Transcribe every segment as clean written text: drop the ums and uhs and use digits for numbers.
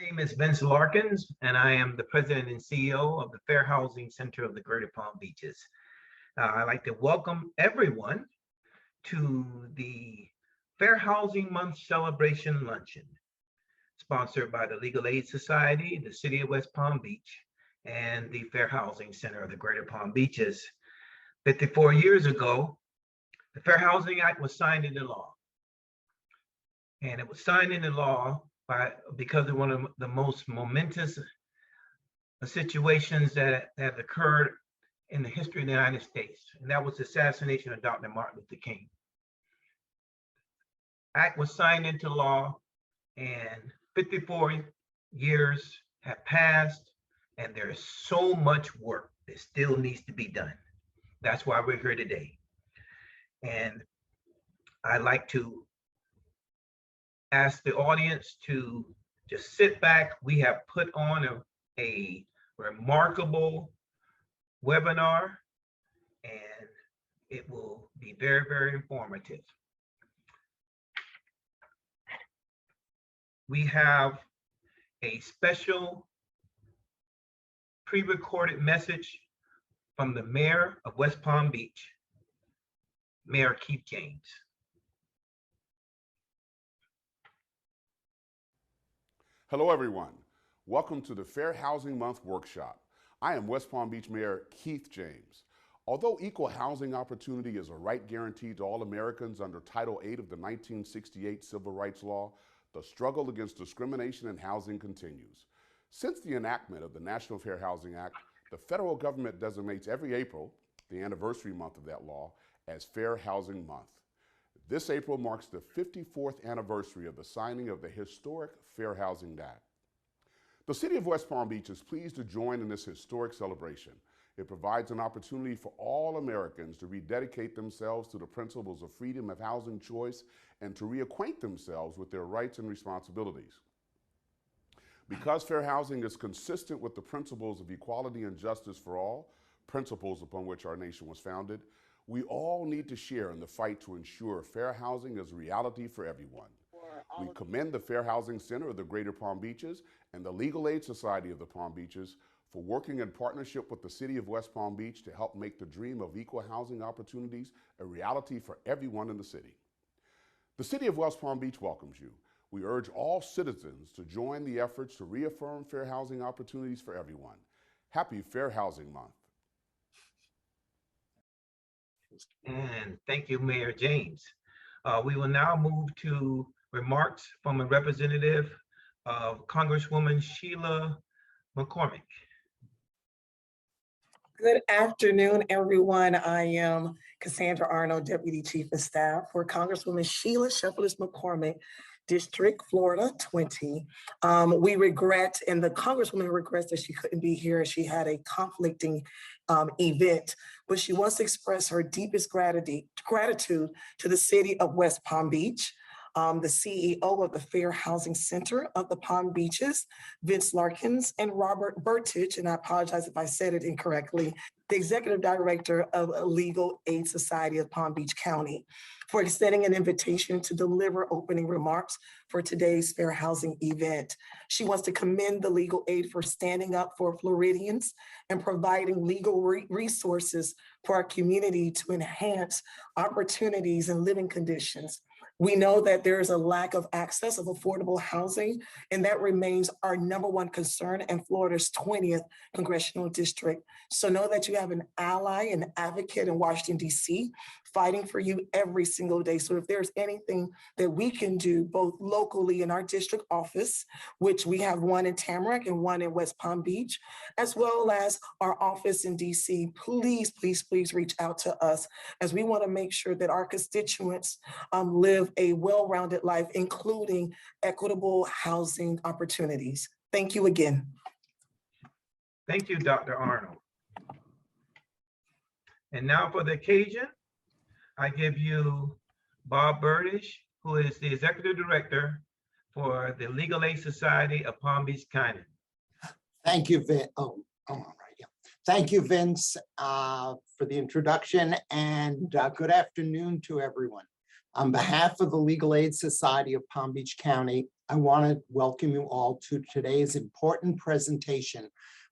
name is Vince Larkins, and I am the president and CEO of the Fair Housing Center of the Greater Palm Beaches. I'd like to welcome everyone to the Fair Housing Month Celebration Luncheon, sponsored by the Legal Aid Society, the City of West Palm Beach, and the Fair Housing Center of the Greater Palm Beaches. 54 years ago, the Fair Housing Act was signed into law. And it was signed into law because of one of the most momentous situations that have occurred in the history of the United States, and that was the assassination of Dr. Martin Luther King. Act was signed into law, and 54 years have passed, and there is so much work that still needs to be done. That's why we're here today. And I'd like to ask the audience to just sit back. We have put on a remarkable webinar, and it will be very, very informative. We have a special pre-recorded message from the mayor of West Palm Beach, Mayor Keith James. Hello, everyone. Welcome to the Fair Housing Month Workshop. I am West Palm Beach Mayor Keith James. Although equal housing opportunity is a right guaranteed to all Americans under Title VIII of the 1968 Civil Rights Law, the struggle against discrimination in housing continues. Since the enactment of the National Fair Housing Act, the federal government designates every April, the anniversary month of that law, as Fair Housing Month. This April marks the 54th anniversary of the signing of the historic Fair Housing Act. The City of West Palm Beach is pleased to join in this historic celebration. It provides an opportunity for all Americans to rededicate themselves to the principles of freedom of housing choice and to reacquaint themselves with their rights and responsibilities. Because fair housing is consistent with the principles of equality and justice for all, principles upon which our nation was founded, we all need to share in the fight to ensure fair housing is a reality for everyone. We commend the Fair Housing Center of the Greater Palm Beaches and the Legal Aid Society of the Palm Beaches for working in partnership with the City of West Palm Beach to help make the dream of equal housing opportunities a reality for everyone in the city. The City of West Palm Beach welcomes you. We urge all citizens to join the efforts to reaffirm fair housing opportunities for everyone. Happy Fair Housing Month. And thank you, Mayor James. We will now move to remarks from a representative of Congresswoman Sheila McCormick. Good afternoon, everyone. I am Cassandra Arnold, Deputy Chief of Staff for Congresswoman Sheila Shepherdess McCormick, District Florida 20. We regret, and the Congresswoman regrets that she couldn't be here. She had a conflicting event, but she wants to express her deepest gratitude to the City of West Palm Beach, the CEO of the Fair Housing Center of the Palm Beaches, Vince Larkins, and Robert Burtich, and I apologize if I said it incorrectly, the Executive Director of Legal Aid Society of Palm Beach County, for extending an invitation to deliver opening remarks for today's Fair Housing event. She wants to commend the Legal Aid for standing up for Floridians and providing legal resources for our community to enhance opportunities and living conditions. We know that there is a lack of access of affordable housing, and that remains our #1 concern in Florida's 20th congressional district. So know that you have an ally, an advocate in Washington, D.C., fighting for you every single day. So if there's anything that we can do both locally in our district office, which we have one in Tamarack and one in West Palm Beach, as well as our office in DC, please, please, please reach out to us, as we want to make sure that our constituents live a well-rounded life, including equitable housing opportunities. Thank you again. Thank you, Dr. Arnold. And now for the occasion, I give you Bob Burdish, who is the Executive Director for the Legal Aid Society of Palm Beach County. Thank you, Vince. Oh, I'm all right. Yeah. Thank you, Vince, for the introduction, and good afternoon to everyone. On behalf of the Legal Aid Society of Palm Beach County, I want to welcome you all to today's important presentation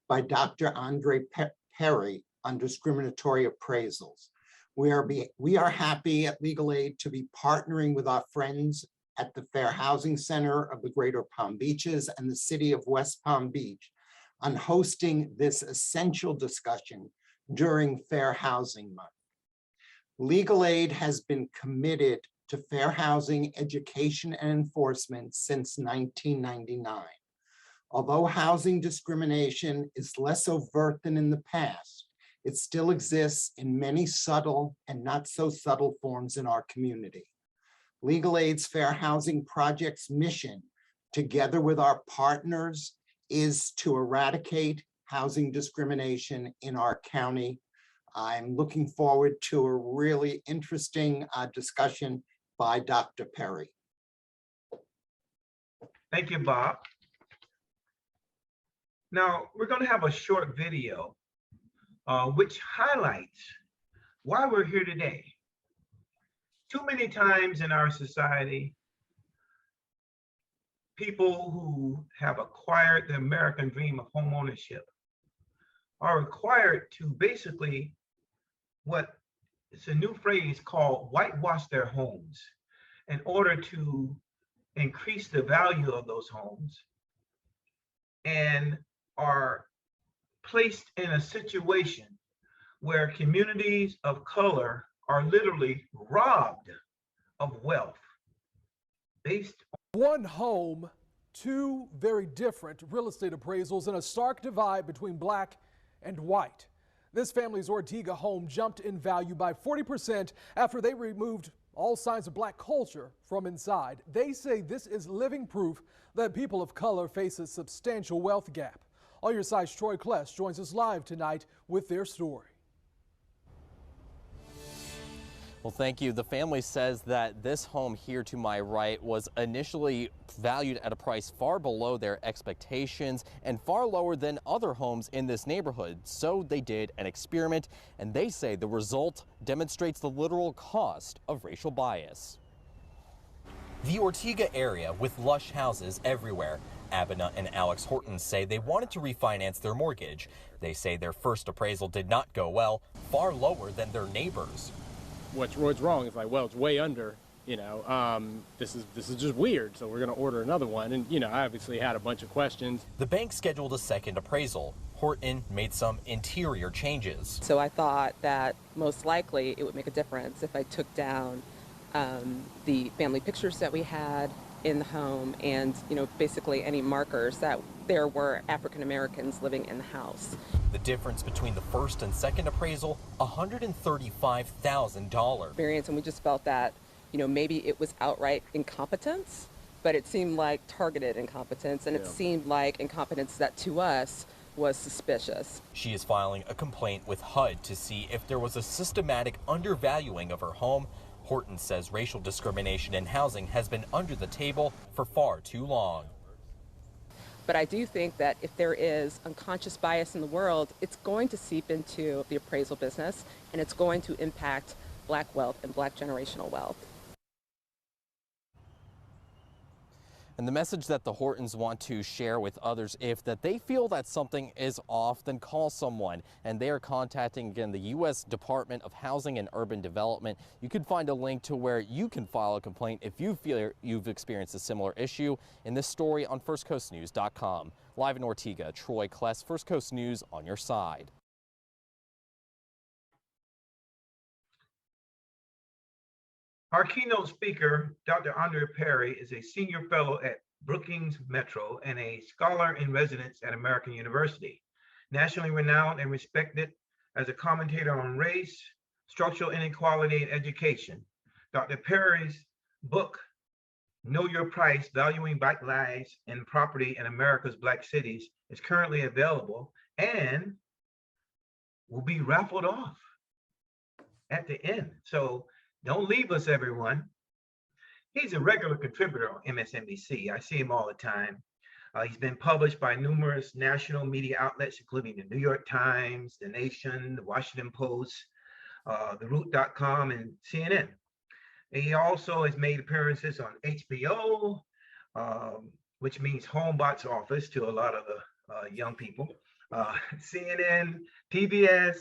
by Dr. Andre Perry on discriminatory appraisals. We are happy at Legal Aid to be partnering with our friends at the Fair Housing Center of the Greater Palm Beaches and the City of West Palm Beach on hosting this essential discussion during Fair Housing Month. Legal Aid has been committed to fair housing, education, and enforcement since 1999. Although housing discrimination is less overt than in the past, it still exists in many subtle and not so subtle forms in our community. Legal Aid's Fair Housing Project's mission, together with our partners, is to eradicate housing discrimination in our county. I'm looking forward to a really interesting discussion by Dr. Perry. Thank you, Bob. Now, we're going to have a short video which highlights why we're here today. Too many times in our society, people who have acquired the American dream of homeownership are required to basically it's a new phrase called whitewash their homes in order to increase the value of those homes, and are placed in a situation where communities of color are literally robbed of wealth based on one home, two very different real estate appraisals, and a stark divide between black and white. This family's Ortega home jumped in value by 40% after they removed all signs of black culture from inside. They say this is living proof that people of color face a substantial wealth gap. On Your Side's Troy Kless joins us live tonight with their story. Well, thank you. The family says that this home here to my right was initially valued at a price far below their expectations and far lower than other homes in this neighborhood. So they did an experiment, and they say the result demonstrates the literal cost of racial bias. The Ortega area with lush houses everywhere. Abena and Alex Horton say they wanted to refinance their mortgage. They say their first appraisal did not go well, far lower than their neighbors. What's wrong? It's like, well, it's way under, this is just weird. So we're going to order another one. And, I obviously had a bunch of questions. The bank scheduled a second appraisal. Horton made some interior changes. So I thought that most likely it would make a difference if I took down the family pictures that we had in the home and, basically any markers that there were African Americans living in the house. The difference between the first and second appraisal, $135,000. Experience, and we just felt that, maybe it was outright incompetence, but it seemed like targeted incompetence, and it seemed like incompetence that to us was suspicious. She is filing a complaint with HUD to see if there was a systematic undervaluing of her home. Horton says racial discrimination in housing has been under the table for far too long. But I do think that if there is unconscious bias in the world, it's going to seep into the appraisal business, and it's going to impact black wealth and black generational wealth. And the message that the Hortons want to share with others, if that they feel that something is off, then call someone. And they are contacting, again, the U.S. Department of Housing and Urban Development. You can find a link to where you can file a complaint if you feel you've experienced a similar issue in this story on firstcoastnews.com. Live in Ortega, Troy Kless, First Coast News, on your side. Our keynote speaker, Dr. Andre Perry, is a senior fellow at Brookings Metro and a scholar in residence at American University. Nationally renowned and respected as a commentator on race, structural inequality, and education, Dr. Perry's book, Know Your Price, Valuing Black Lives and Property in America's Black Cities, is currently available and will be raffled off at the end. So don't leave us, everyone. He's a regular contributor on MSNBC. I see him all the time. He's been published by numerous national media outlets, including the New York Times, The Nation, the Washington Post, TheRoot.com, and CNN. He also has made appearances on HBO, which means home box office to a lot of the young people. CNN, PBS,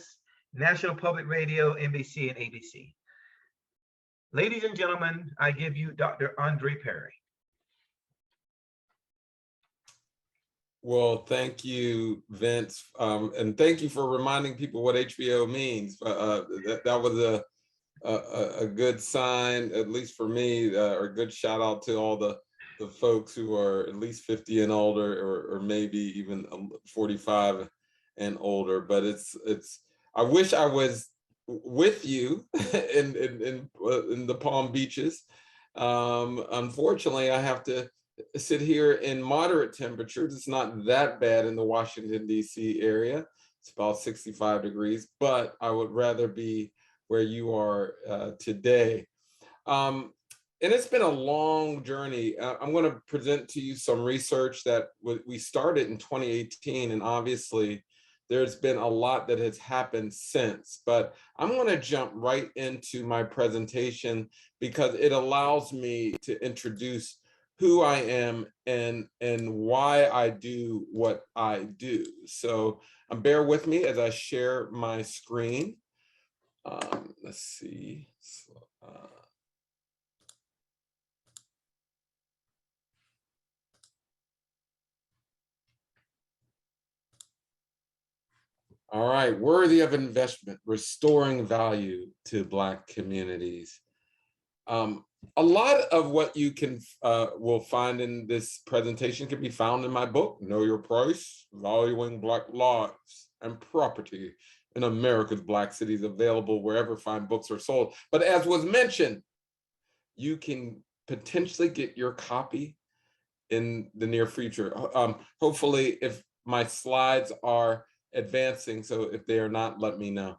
National Public Radio, NBC, and ABC. Ladies and gentlemen, I give you Dr. Andre Perry. Well, thank you, Vince, and thank you for reminding people what HBO means. That was a good sign, at least for me, or a good shout out to all the folks who are at least 50 and older, or maybe even 45 and older. But I wish I was with you in the Palm Beaches. Unfortunately, I have to sit here in moderate temperatures. It's not that bad in the Washington, D.C. area. It's about 65 degrees, but I would rather be where you are today. And it's been a long journey. I'm going to present to you some research that we started in 2018, and obviously there's been a lot that has happened since, but I'm going to jump right into my presentation because it allows me to introduce who I am and why I do what I do. So bear with me as I share my screen. Let's see. All right, worthy of investment, restoring value to Black communities. A lot of what you will find in this presentation can be found in my book, Know Your Price, Valuing Black Lives and Property in America's Black Cities, available wherever fine books are sold. But as was mentioned, you can potentially get your copy in the near future. Hopefully, if my slides are advancing, so if they are not, let me know.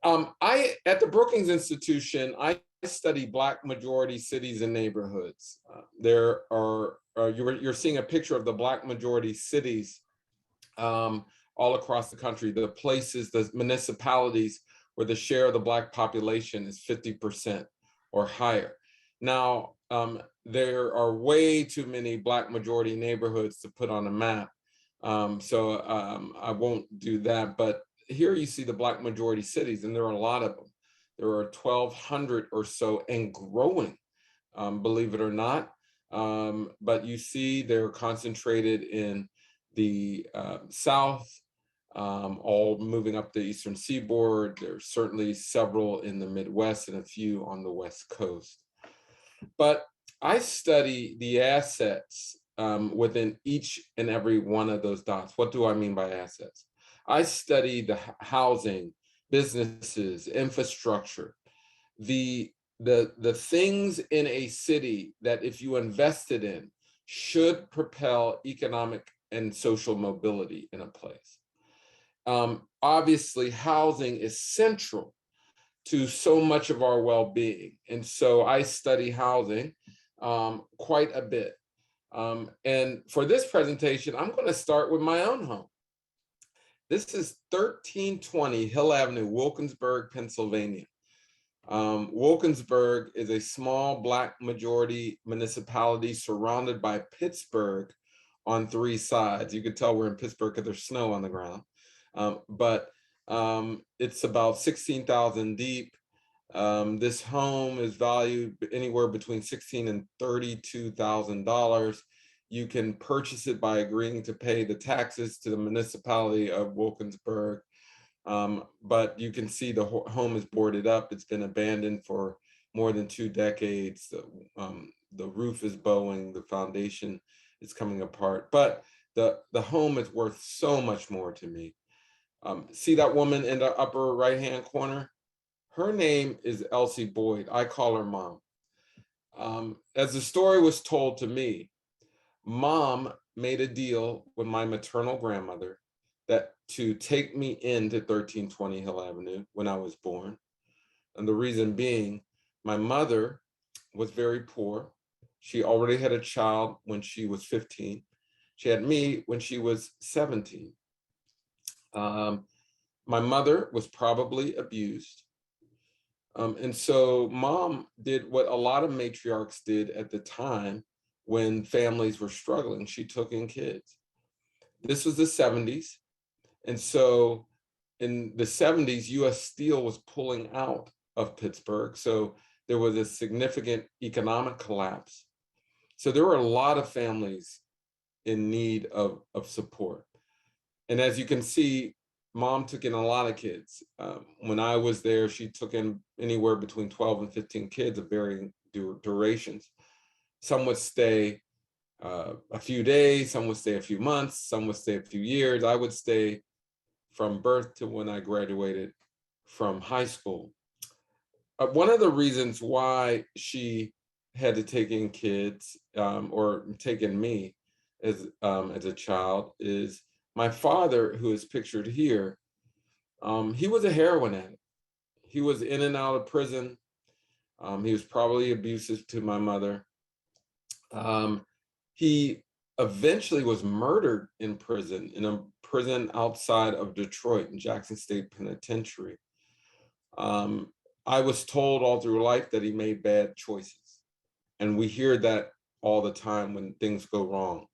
At the Brookings Institution, I study Black majority cities and neighborhoods. You're seeing a picture of the Black majority cities all across the country, the places, the municipalities where the share of the Black population is 50% or higher. Now, there are way too many Black majority neighborhoods to put on a map. So I won't do that, but here you see the Black majority cities, and there are a lot of them. There are 1,200 or so and growing, believe it or not. But you see they're concentrated in the South, all moving up the Eastern Seaboard. There's certainly several in the Midwest and a few on the West Coast. But I study the assets within each and every one of those dots. What do I mean by assets? I study the housing, businesses, infrastructure, the things in a city that if you invested in should propel economic and social mobility in a place. Obviously, housing is central to so much of our well-being. And so I study housing quite a bit. And for this presentation, I'm going to start with my own home. This is 1320 Hill Avenue, Wilkinsburg, Pennsylvania. Wilkinsburg is a small Black majority municipality surrounded by Pittsburgh on three sides. You can tell we're in Pittsburgh because there's snow on the ground. But it's about 16,000 deep. This home is valued anywhere between $16,000 and $32,000. You can purchase it by agreeing to pay the taxes to the municipality of Wilkinsburg. But you can see the home is boarded up. It's been abandoned for more than 2 decades. The roof is bowing, the foundation is coming apart. But the home is worth so much more to me. See that woman in the upper right-hand corner? Her name is Elsie Boyd. I call her Mom. As the story was told to me, Mom made a deal with my maternal grandmother to take me into 1320 Hill Avenue when I was born. And the reason being, my mother was very poor. She already had a child when she was 15. She had me when she was 17. My mother was probably abused. And so Mom did what a lot of matriarchs did at the time, when families were struggling, she took in kids. This was the 70s. And so in the 70s, US Steel was pulling out of Pittsburgh. So there was a significant economic collapse. So there were a lot of families in need of support. And as you can see, Mom took in a lot of kids. When I was there, she took in anywhere between 12 and 15 kids of varying durations. Some would stay a few days, some would stay a few months, some would stay a few years. I would stay from birth to when I graduated from high school. One of the reasons why she had to take in kids or take in me as a child is my father, who is pictured here. He was a heroin addict. He was in and out of prison. He was probably abusive to my mother. He eventually was murdered in prison, in a prison outside of Detroit, in Jackson State Penitentiary. I was told all through life that he made bad choices. And we hear that all the time when things go wrong.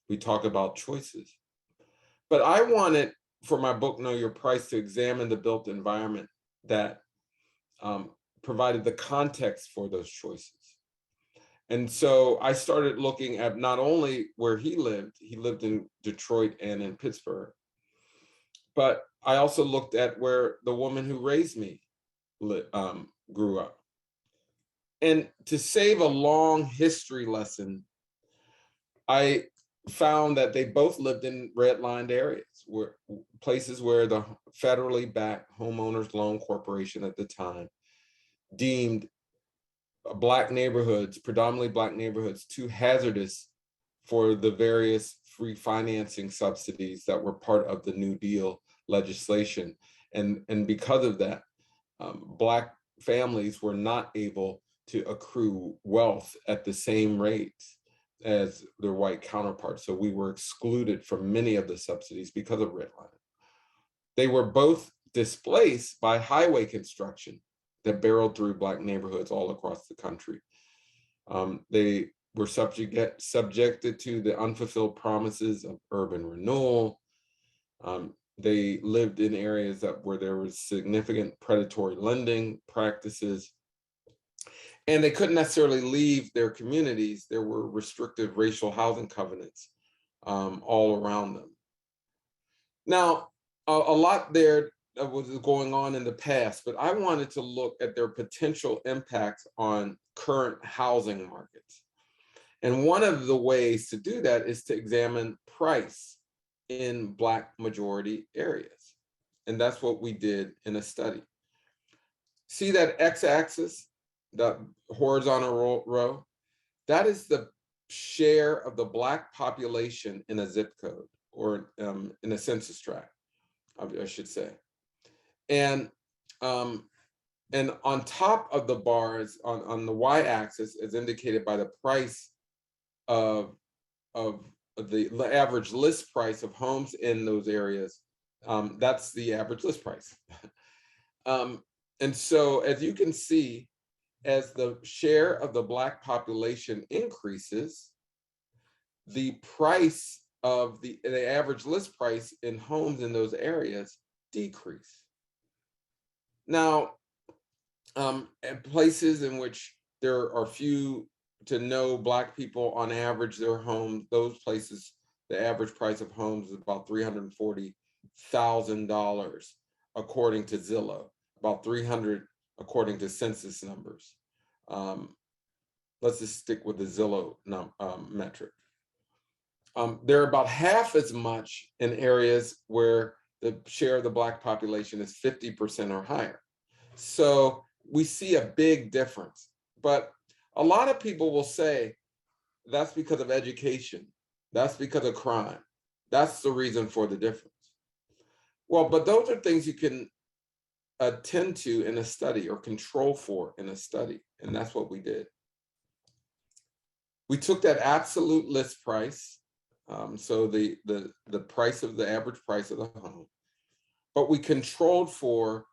We talk about choices. But I wanted, for my book, Know Your Price, to examine the built environment that provided the context for those choices. And so I started looking at not only where he lived in Detroit and in Pittsburgh, but I also looked at where the woman who raised me grew up. And to save a long history lesson, I found that they both lived in redlined areas, places where the federally backed Homeowners Loan Corporation at the time deemed Black neighborhoods, predominantly Black neighborhoods, too hazardous for the various free financing subsidies that were part of the New Deal legislation. And because of that, Black families were not able to accrue wealth at the same rates as their white counterparts. So we were excluded from many of the subsidies because of redlining. They were both displaced by highway construction that barreled through Black neighborhoods all across the country. They were subjected to the unfulfilled promises of urban renewal. They lived in areas where there was significant predatory lending practices. And they couldn't necessarily leave their communities. There were restrictive racial housing covenants all around them. Now, a lot there was going on in the past, but I wanted to look at their potential impacts on current housing markets. And one of the ways to do that is to examine price in Black majority areas. And that's what we did in a study. See that x-axis, the horizontal row? That is the share of the Black population in a zip code or in a census tract, I should say. And on top of the bars on the y-axis is indicated by the price of the average list price of homes in those areas. That's the average list price. And so as you can see, as the share of the Black population increases, the price of the average list price in homes in those areas decrease. Now, at places in which there are few to no Black people, on average, their homes, those places, the average price of homes is about $340,000 according to Zillow, about 300 according to census numbers. Let's just stick with the Zillow metric. They're about half as much in areas where the share of the Black population is 50% or higher. So we see a big difference. But a lot of people will say that's because of education. That's because of crime. That's the reason for the difference. Well, but those are things you can attend to in a study or control for in a study. And that's what we did. We took that absolute list price, so the price of the average price of the home, but we controlled for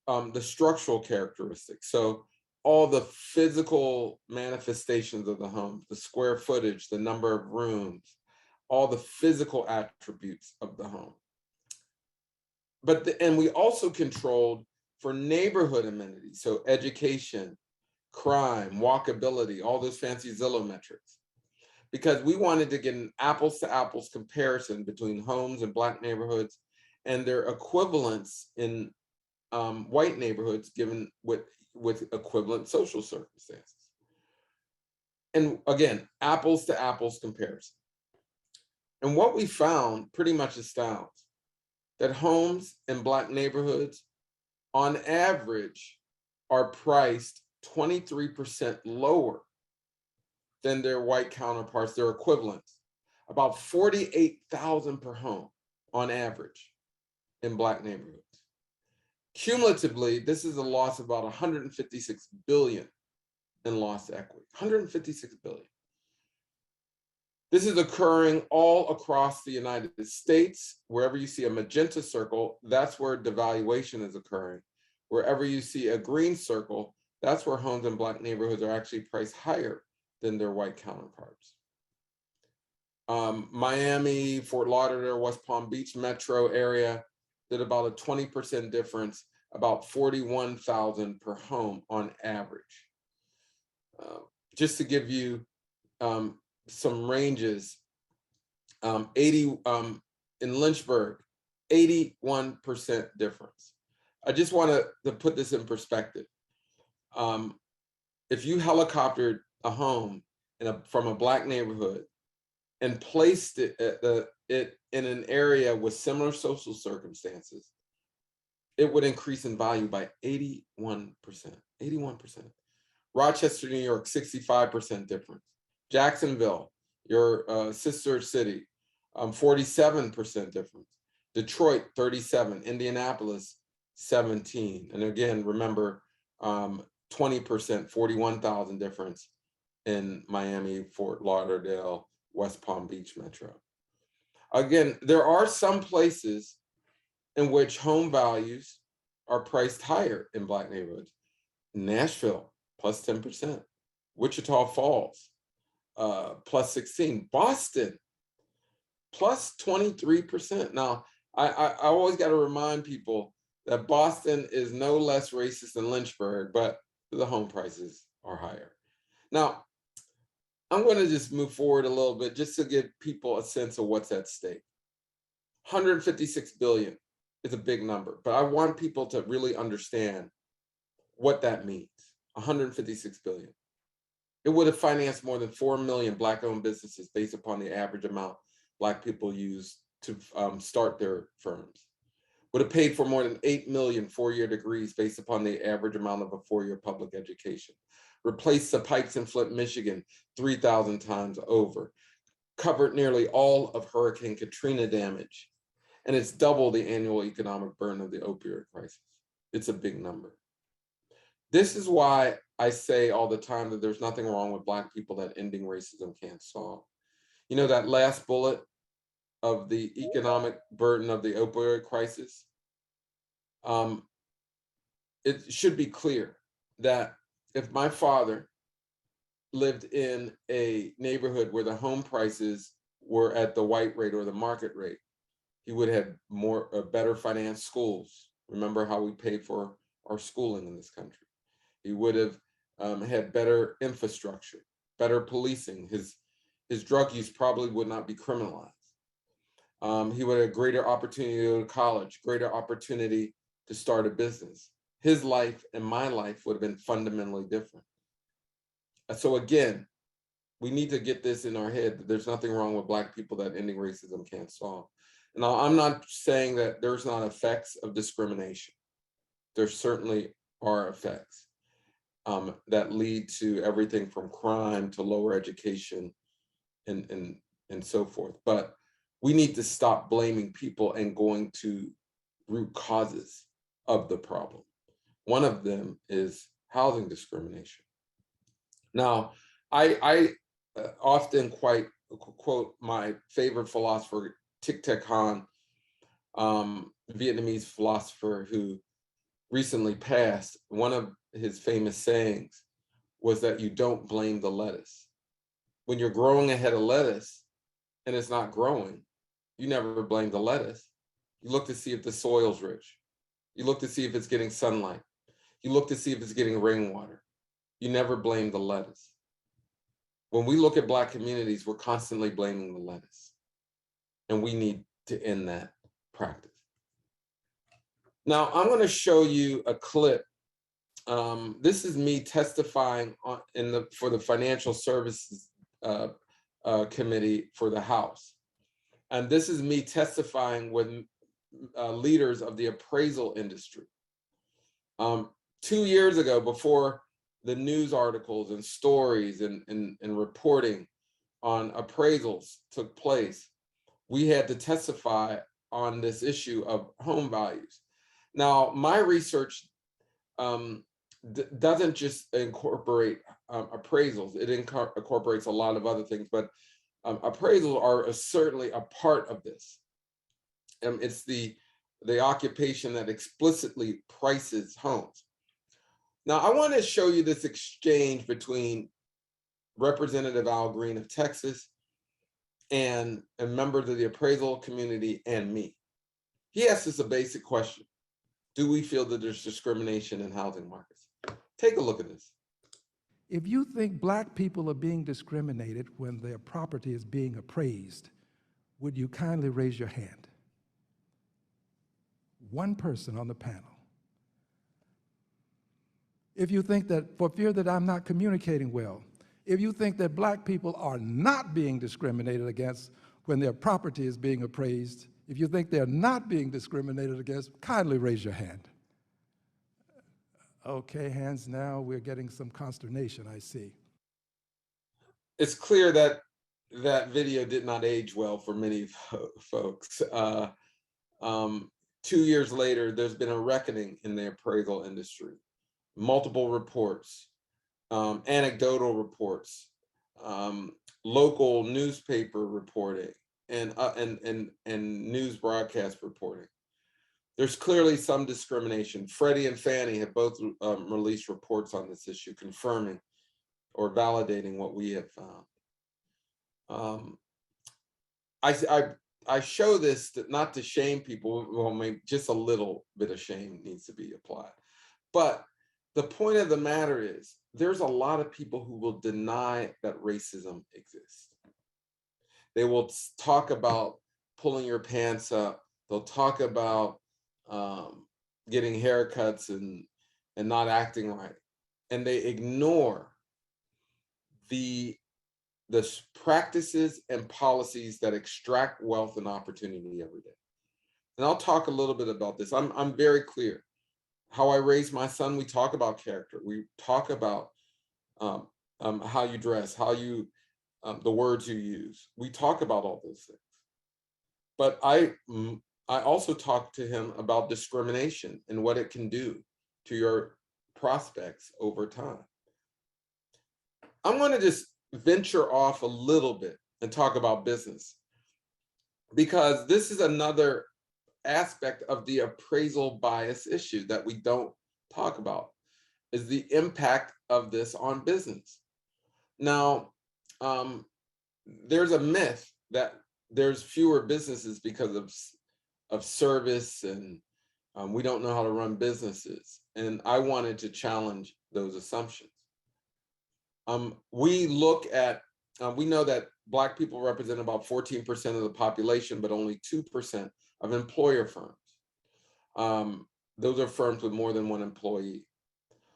the structural characteristics. So all the physical manifestations of the home, the square footage, the number of rooms, all the physical attributes of the home. And we also controlled for neighborhood amenities, so education, crime, walkability, all those fancy Zillow metrics, because we wanted to get an apples to apples comparison between homes in Black neighborhoods and their equivalents in white neighborhoods given with equivalent social circumstances. And again, apples to apples comparison. And what we found pretty much astounds that homes in Black neighborhoods on average are priced 23% lower than their white counterparts, their equivalents, about $48,000 per home on average in Black neighborhoods. Cumulatively, this is a loss of about 156 billion in lost equity, 156 billion. This is occurring all across the United States. Wherever you see a magenta circle, that's where devaluation is occurring. Wherever you see a green circle, that's where homes in Black neighborhoods are actually priced higher than their white counterparts. Miami, Fort Lauderdale, West Palm Beach metro area did about a 20% difference, about 41,000 per home on average. Just to give you some ranges, in Lynchburg, 81% difference. I just want to put this in perspective. If you helicoptered a home from a Black neighborhood and placed it in an area with similar social circumstances, it would increase in value by 81%. 81%. Rochester, New York, 65% difference. Jacksonville, your sister city, 47% difference. Detroit, 37. Indianapolis, 17. And again, remember, 20%, 41,000 difference in Miami, Fort Lauderdale, West Palm Beach metro. Again, there are some places in which home values are priced higher in Black neighborhoods. Nashville, plus 10%. Wichita Falls, plus 16. Boston, plus 23%. Now, I always got to remind people that Boston is no less racist than Lynchburg, but the home prices are higher. Now, I'm going to just move forward a little bit just to give people a sense of what's at stake. 156 billion is a big number, but I want people to really understand what that means. 156 billion. It would have financed more than 4 million Black-owned businesses based upon the average amount Black people use to start their firms. Would have paid for more than 8 million four-year degrees based upon the average amount of a four-year public education. Replaced the pipes in Flint, Michigan 3,000 times over. Covered nearly all of Hurricane Katrina damage. And it's double the annual economic burden of the opioid crisis. It's a big number. This is why I say all the time that there's nothing wrong with Black people that ending racism can't solve. You know, that last bullet of the economic burden of the opioid crisis, it should be clear that if my father lived in a neighborhood where the home prices were at the white rate or the market rate, he would have better financed schools. Remember how we paid for our schooling in this country. He would have had better infrastructure, better policing. His drug use probably would not be criminalized. He would have greater opportunity to go to college, greater opportunity to start a business. His life and my life would have been fundamentally different. So again, we need to get this in our head that there's nothing wrong with Black people that ending racism can't solve. Now, I'm not saying that there's not effects of discrimination. There certainly are effects that lead to everything from crime to lower education and so forth. But we need to stop blaming people and going to root causes of the problem. One of them is housing discrimination. Now, I often quote my favorite philosopher, Thich Nhat Hanh, Vietnamese philosopher who recently passed, one of his famous sayings was that you don't blame the lettuce. When you're growing a head of lettuce and it's not growing, you never blame the lettuce. You look to see if the soil's rich. You look to see if it's getting sunlight. You look to see if it's getting rainwater. You never blame the lettuce. When we look at Black communities, we're constantly blaming the lettuce. And we need to end that practice. Now, I'm going to show you a clip. This is me testifying for the Financial Services Committee for the House. And this is me testifying with leaders of the appraisal industry. 2 years ago, before the news articles and stories and reporting on appraisals took place, we had to testify on this issue of home values. Now, my research doesn't just incorporate appraisals, it incorporates a lot of other things, but appraisals are certainly a part of this. It's the occupation that explicitly prices homes. Now, I want to show you this exchange between Representative Al Green of Texas and members of the appraisal community and me. He asked us a basic question. Do we feel that there's discrimination in housing markets? Take a look at this. If you think Black people are being discriminated when their property is being appraised, would you kindly raise your hand? One person on the panel. If you think that, for fear that I'm not communicating well, if you think that Black people are not being discriminated against when their property is being appraised, if you think they're not being discriminated against, kindly raise your hand. Okay, hands now, we're getting some consternation, I see. It's clear that that video did not age well for many folks. 2 years later, there's been a reckoning in the appraisal industry. Multiple reports, anecdotal reports, local newspaper reporting, and news broadcast reporting. There's clearly some discrimination. Freddie and Fannie have both released reports on this issue, confirming or validating what we have found. I show this not to shame people. Well, maybe just a little bit of shame needs to be applied. But the point of the matter is, there's a lot of people who will deny that racism exists. They will talk about pulling your pants up. They'll talk about getting haircuts and not acting right. And they ignore the practices and policies that extract wealth and opportunity every day. And I'll talk a little bit about this. I'm very clear. How I raised my son, we talk about character. We talk about how you dress, how you, the words you use. We talk about all those things. But I also talk to him about discrimination and what it can do to your prospects over time. I'm going to just venture off a little bit and talk about business, because this is another aspect of the appraisal bias issue that we don't talk about, is the impact of this on business. Now, there's a myth that there's fewer businesses because of service and we don't know how to run businesses. And I wanted to challenge those assumptions. We look at, we know that Black people represent about 14% of the population, but only 2% of employer firms. Those are firms with more than one employee.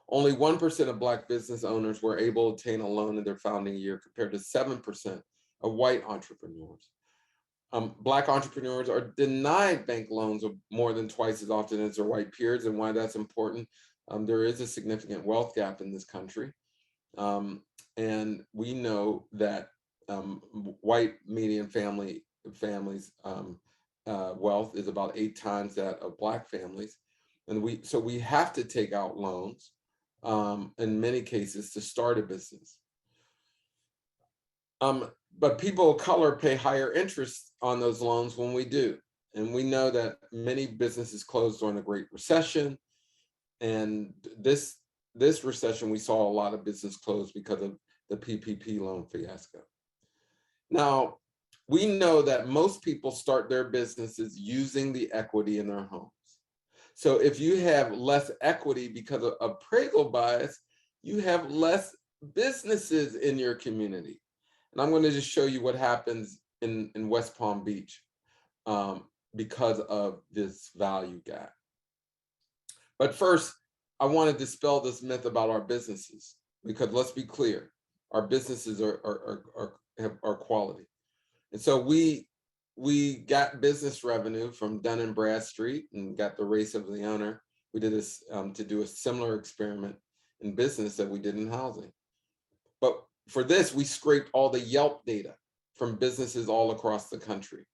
Only 1% of Black business owners were able to obtain a loan in their founding year, compared to 7% of white entrepreneurs. Black entrepreneurs are denied bank loans more than twice as often as their white peers. And why that's important, there is a significant wealth gap in this country. And we know that white median families' wealth is about 8 times that of Black families. And so we have to take out loans in many cases to start a business. But people of color pay higher interest on those loans when we do. And we know that many businesses closed during the Great Recession. And this recession, we saw a lot of business close because of the PPP loan fiasco. Now, we know that most people start their businesses using the equity in their homes. So if you have less equity because of appraisal bias, you have less businesses in your community. And I'm going to just show you what happens in West Palm Beach because of this value gap. But first, I want to dispel this myth about our businesses, because let's be clear, our businesses are quality. And so we got business revenue from Dun & Bradstreet and got the race of the owner. We did this to do a similar experiment in business that we did in housing. But for this, we scraped all the Yelp data from businesses all across the country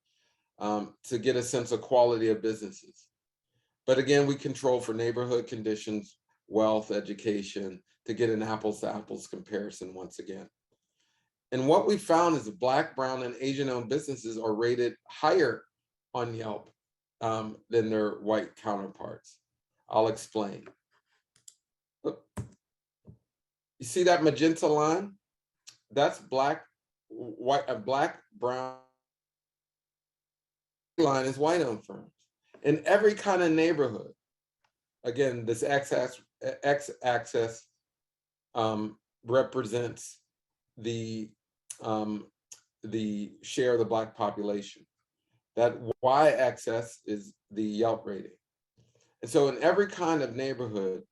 to get a sense of quality of businesses. But again, we control for neighborhood conditions, wealth, education, to get an apples to apples comparison once again. And what we found is that Black, Brown, and Asian-owned businesses are rated higher on Yelp than their white counterparts. I'll explain. Look, you see that magenta line? That's black, white, black, brown. Line is white-owned firms in every kind of neighborhood. Again, this x-axis represents the share of the Black population. That y-axis is the Yelp rating. And so in every kind of neighborhood,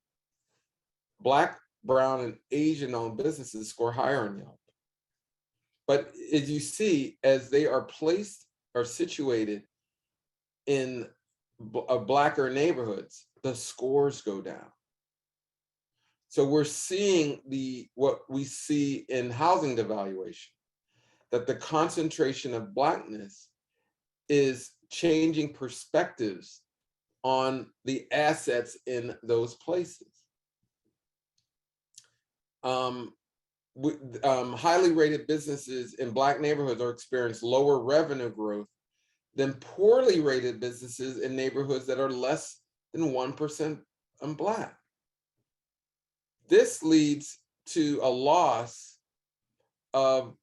Black, Brown, and Asian-owned businesses score higher on Yelp. But as you see, as they are placed or situated in Blacker neighborhoods, the scores go down. So we're seeing what we see in housing devaluation, that the concentration of Blackness is changing perspectives on the assets in those places. Highly rated businesses in Black neighborhoods are experiencing lower revenue growth than poorly rated businesses in neighborhoods that are less than 1% Black. This leads to a loss of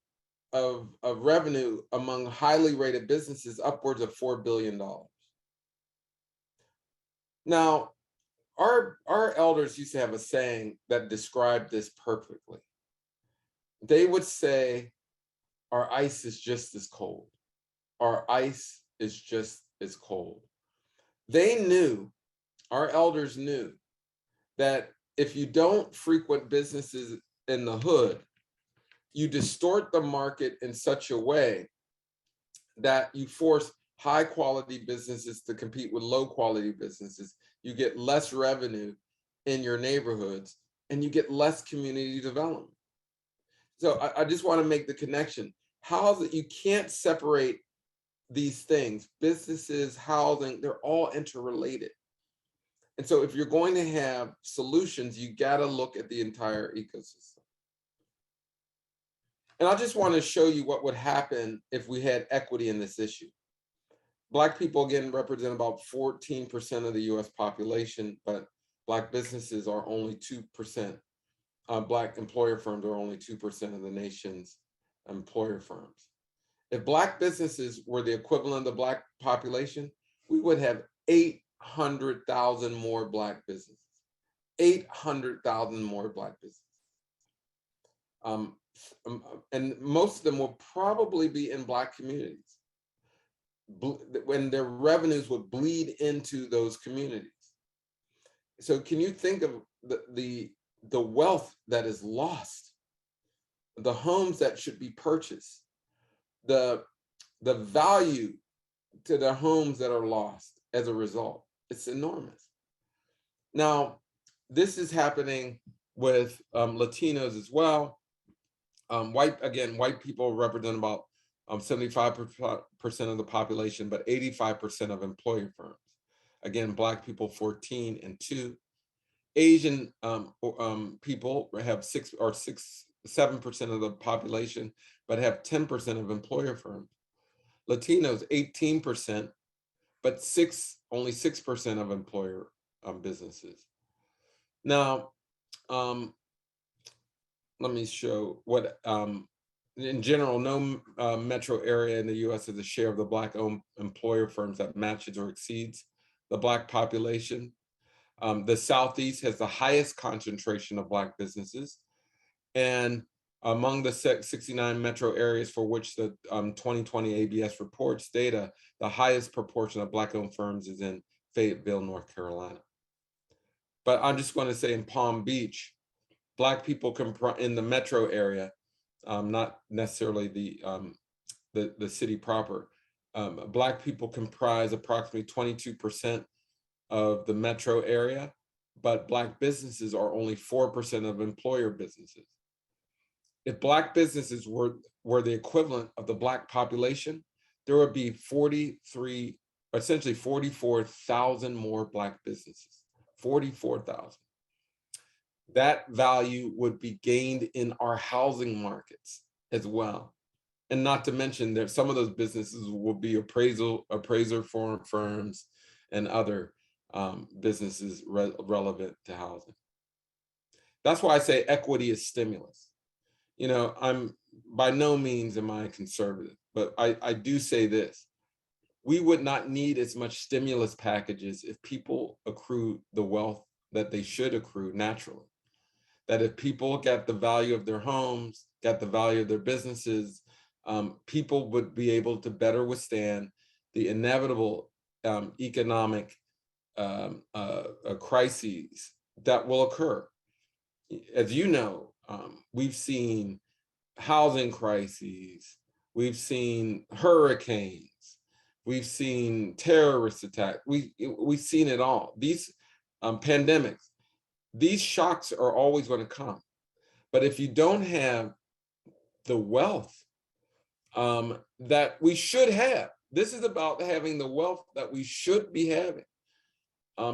revenue among highly rated businesses upwards of $4 billion. Now, our elders used to have a saying that described this perfectly. They would say, our ice is just as cold. Our ice is just as cold. They knew, our elders knew, that if you don't frequent businesses in the hood, you distort the market in such a way that you force high quality businesses to compete with low quality businesses. You get less revenue in your neighborhoods and you get less community development. So I just want to make the connection. How that you can't separate these things, businesses, housing, they're all interrelated. And so if you're going to have solutions, you got to look at the entire ecosystem. And I just want to show you what would happen if we had equity in this issue. Black people, again, represent about 14% of the US population, but Black businesses are only 2%. Black employer firms are only 2% of the nation's employer firms. If Black businesses were the equivalent of the Black population, we would have 800,000 more Black businesses. 800,000 more Black businesses. And most of them will probably be in Black communities, when their revenues would bleed into those communities. So can you think of the wealth that is lost, the homes that should be purchased, the value to the homes that are lost as a result? It's enormous. Now, this is happening with Latinos as well. White people represent about 75% of the population, but 85% of employer firms. Again, Black people 14 and 2. Asian people have 7% of the population, but have 10% of employer firms. Latinos 18%, but only 6% of employer businesses. Now, let me show what, in general, no metro area in the US has a share of the Black-owned employer firms that matches or exceeds the Black population. The Southeast has the highest concentration of Black businesses. And among the 69 metro areas for which the 2020 ABS reports data, the highest proportion of Black-owned firms is in Fayetteville, North Carolina. But I'm just going to say in Palm Beach, Black people in the metro area, not necessarily the city proper, Black people comprise approximately 22% of the metro area, but Black businesses are only 4% of employer businesses. If Black businesses were the equivalent of the Black population, there would be essentially 44,000 more Black businesses, 44,000. That value would be gained in our housing markets as well. And not to mention that some of those businesses will be appraiser firms and other businesses relevant to housing. That's why I say equity is stimulus. You know, I'm by no means am I conservative, but I do say this. We would not need as much stimulus packages if people accrue the wealth that they should accrue naturally. That if people get the value of their homes, get the value of their businesses, people would be able to better withstand the inevitable economic crises that will occur. As you know, we've seen housing crises, we've seen hurricanes, we've seen terrorist attacks, we've seen it all. These pandemics, these shocks are always going to come. But if you don't have the wealth that we should have, this is about having the wealth that we should be having,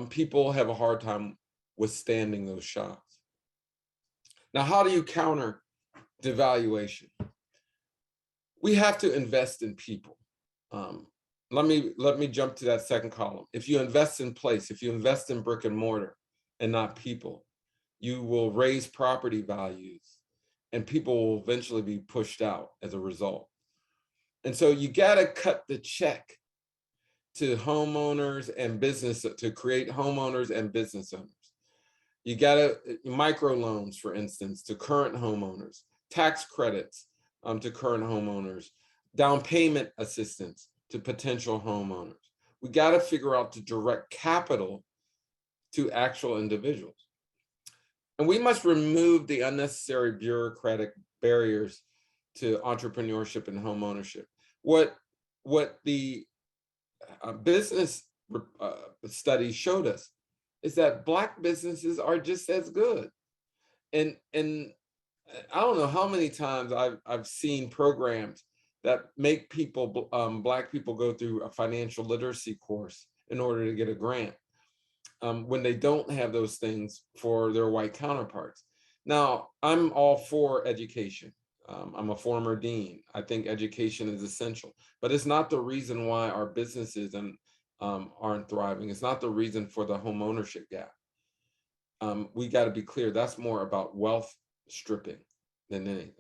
people have a hard time withstanding those shocks. Now, how do you counter devaluation? We have to invest in people. Let me jump to that second column. If you invest in place, if you invest in brick and mortar and not people, you will raise property values and people will eventually be pushed out as a result. And so you got to cut the check to homeowners and business to create homeowners and business owners. You got to microloans, for instance, to current homeowners, tax credits to current homeowners, down payment assistance to potential homeowners. We got to figure out to direct capital to actual individuals. And we must remove the unnecessary bureaucratic barriers to entrepreneurship and homeownership. What the business studies showed us is that Black businesses are just as good. And I don't know how many times I've seen programs that make people, Black people, go through a financial literacy course in order to get a grant when they don't have those things for their white counterparts. Now, I'm all for education. I'm a former dean. I think education is essential, but it's not the reason why our businesses aren't thriving. It's not the reason for the homeownership gap. We got to be clear, that's more about wealth stripping than anything.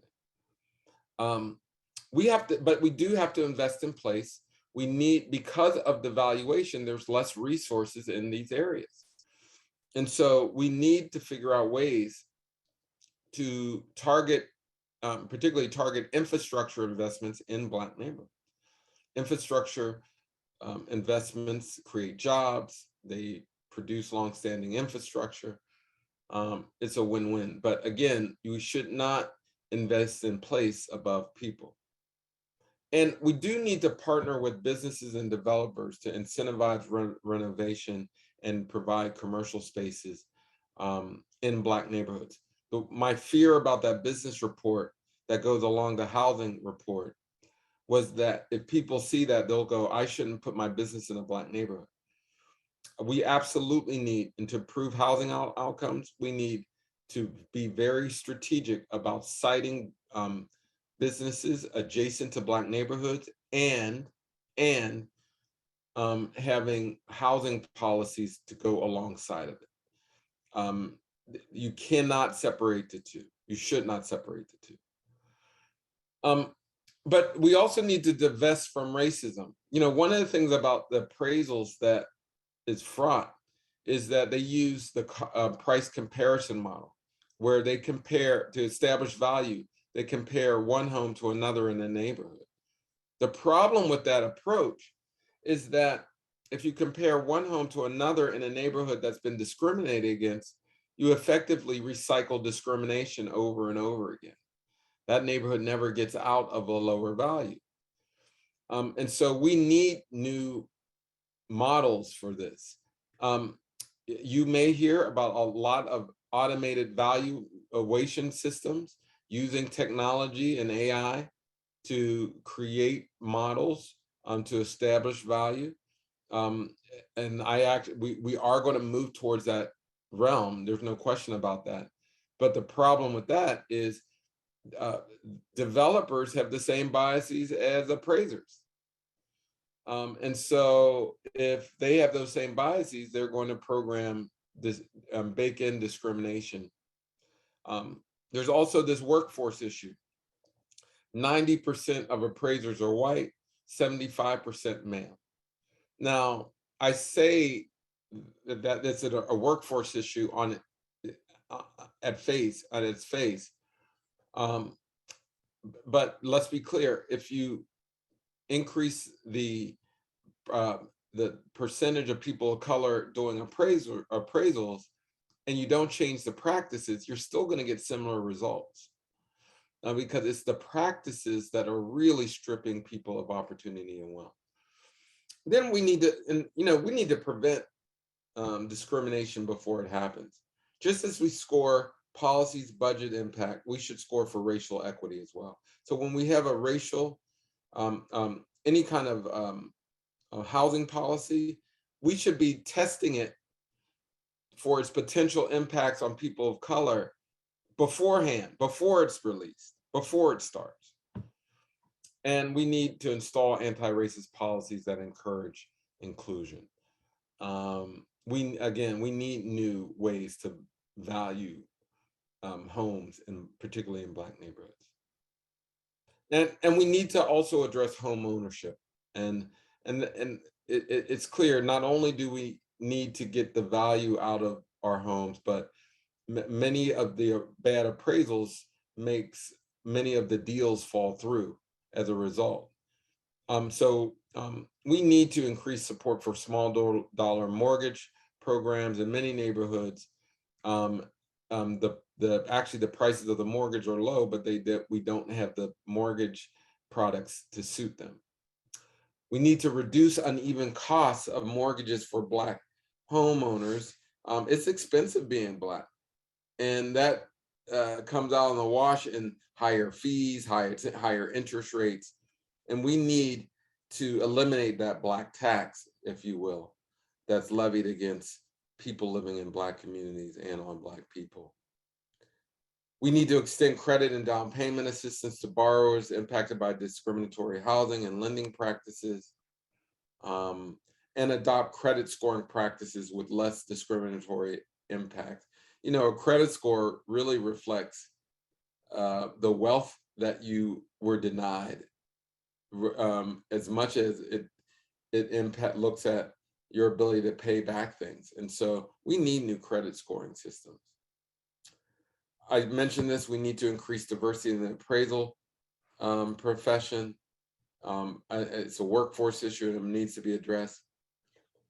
But we do have to invest in place. We need, because of the valuation, there's less resources in these areas. And so we need to figure out ways to target, particularly target infrastructure investments in Black neighborhoods. Infrastructure investments create jobs, they produce longstanding infrastructure. It's a win-win. But again, you should not invest in place above people. And we do need to partner with businesses and developers to incentivize renovation and provide commercial spaces in Black neighborhoods. But my fear about that business report that goes along the housing report was that if people see that, they'll go, I shouldn't put my business in a Black neighborhood. We absolutely need, and to improve housing outcomes, we need to be very strategic about citing businesses adjacent to Black neighborhoods and having housing policies to go alongside of it. you cannot separate the two. You should not separate the two. But we also need to divest from racism. You know, one of the things about the appraisals that is fraught is that they use the price comparison model, where they compare, to establish value, they compare one home to another in the neighborhood. The problem with that approach is that if you compare one home to another in a neighborhood that's been discriminated against, you effectively recycle discrimination over and over again. That neighborhood never gets out of a lower value. And so we need new models for this. You may hear about a lot of automated valuation systems using technology and AI to create models to establish value. And we are going to move towards that realm. There's no question about that. But the problem with that is developers have the same biases as appraisers. And so if they have those same biases, they're going to program this, bake in discrimination. There's also this workforce issue. 90% of appraisers are white, 75% male. Now, I say that it's a workforce issue on its face. But let's be clear, if you increase the percentage of people of color doing appraisals and you don't change the practices, you're still going to get similar results. Because it's the practices that are really stripping people of opportunity and wealth. Then we need to prevent discrimination before it happens. Just as we score policies, budget impact, we should score for racial equity as well. So when we have a racial, any kind of housing policy, we should be testing it for its potential impacts on people of color beforehand, before it's released, before it starts. And we need to install anti-racist policies that encourage inclusion. We need new ways to value homes, and particularly in Black neighborhoods. And we need to also address home ownership. And it's clear, not only do we need to get the value out of our homes, but many of the bad appraisals makes many of the deals fall through as a result. So we need to increase support for small dollar mortgage programs in many neighborhoods. Actually the prices of the mortgage are low, but we don't have the mortgage products to suit them. We need to reduce uneven costs of mortgages for Black homeowners. It's expensive being Black, and that comes out in the wash in higher fees, higher interest rates. And we need to eliminate that Black tax, if you will, that's levied against people living in Black communities and on Black people. We need to extend credit and down payment assistance to borrowers impacted by discriminatory housing and lending practices, and adopt credit scoring practices with less discriminatory impact. You know, a credit score really reflects the wealth that you were denied, as much as it looks at your ability to pay back things. And so we need new credit scoring systems. I mentioned this, we need to increase diversity in the appraisal profession. It's a workforce issue and it needs to be addressed.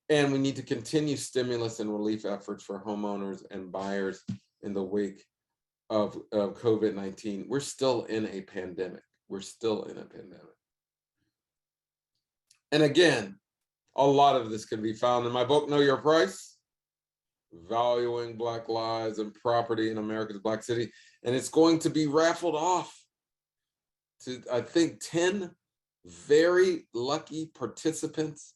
And we need to continue stimulus and relief efforts for homeowners and buyers in the wake of COVID-19. We're still in a pandemic. And again, a lot of this can be found in my book, Know Your Price, Valuing Black Lives and Property in America's Black City. And it's going to be raffled off to, I think, 10 very lucky participants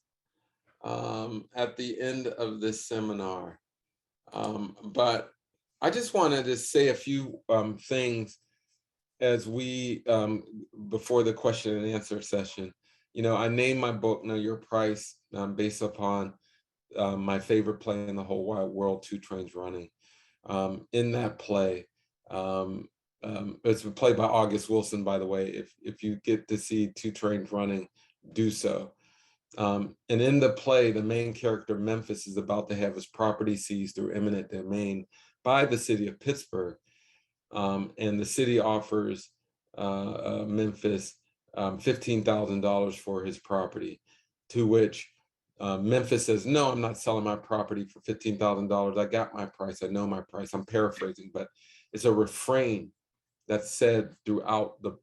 at the end of this seminar. But I just wanted to say a few things as we, before the question and answer session. You know, I named my book, Know Your Price, based upon my favorite play in the whole wide world, Two Trains Running. in that play. It's played by August Wilson, by the way. If you get to see Two Trains Running, do so. And in the play, the main character, Memphis, is about to have his property seized through eminent domain by the city of Pittsburgh. And the city offers Memphis $15,000 for his property, to which Memphis says, no, I'm not selling my property for $15,000. I got my price. I know my price. I'm paraphrasing, but it's a refrain that's said throughout the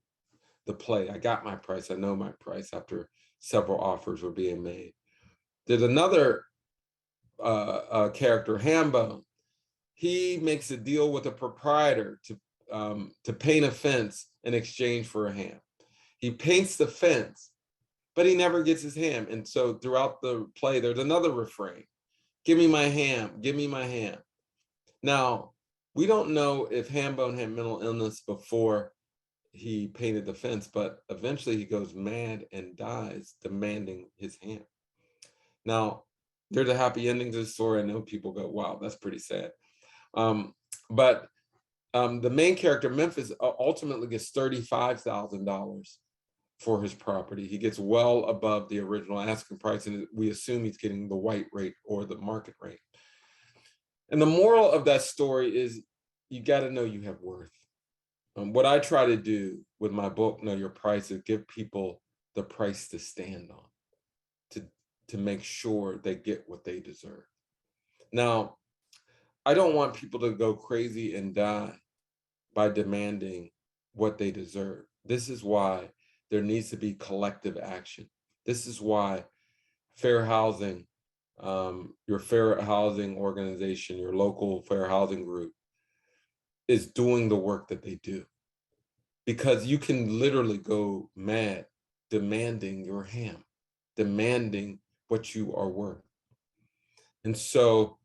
play. I got my price. I know my price, after several offers were being made. There's another character, Hambone. He makes a deal with a proprietor to paint a fence in exchange for a ham. He paints the fence, but he never gets his ham. And so throughout the play, there's another refrain: give me my ham, give me my ham. Now, we don't know if Hambone had mental illness before he painted the fence, but eventually he goes mad and dies demanding his ham. Now, there's a happy ending to the story. I know people go, wow, that's pretty sad. But the main character, Memphis, ultimately gets $35,000 for his property. He gets well above the original asking price, and we assume he's getting the white rate or the market rate. And the moral of that story is, you got to know you have worth. What I try to do with my book, Know Your Price, is give people the price to stand on, to make sure they get what they deserve. Now, I don't want people to go crazy and die by demanding what they deserve. This is why there needs to be collective action. This is why fair housing, your fair housing organization, your local fair housing group, is doing the work that they do. Because you can literally go mad demanding your ham, demanding what you are worth. And so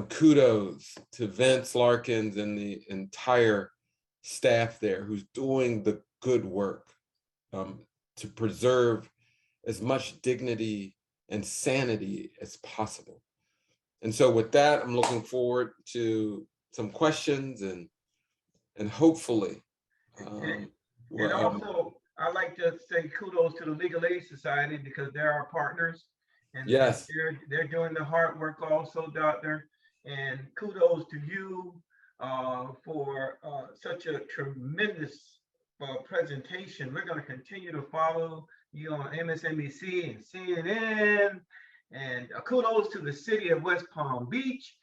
kudos to Vince Larkins and the entire staff there who's doing the good work to preserve as much dignity and sanity as possible. And so with that, I'm looking forward to some questions and hopefully. And also, I'd like to say kudos to the Legal Aid Society, because they're our partners. And yes, they're doing the hard work also, Doctor. And kudos to you for such a tremendous presentation. We're going to continue to follow you on MSNBC and CNN. And kudos to the city of West Palm Beach,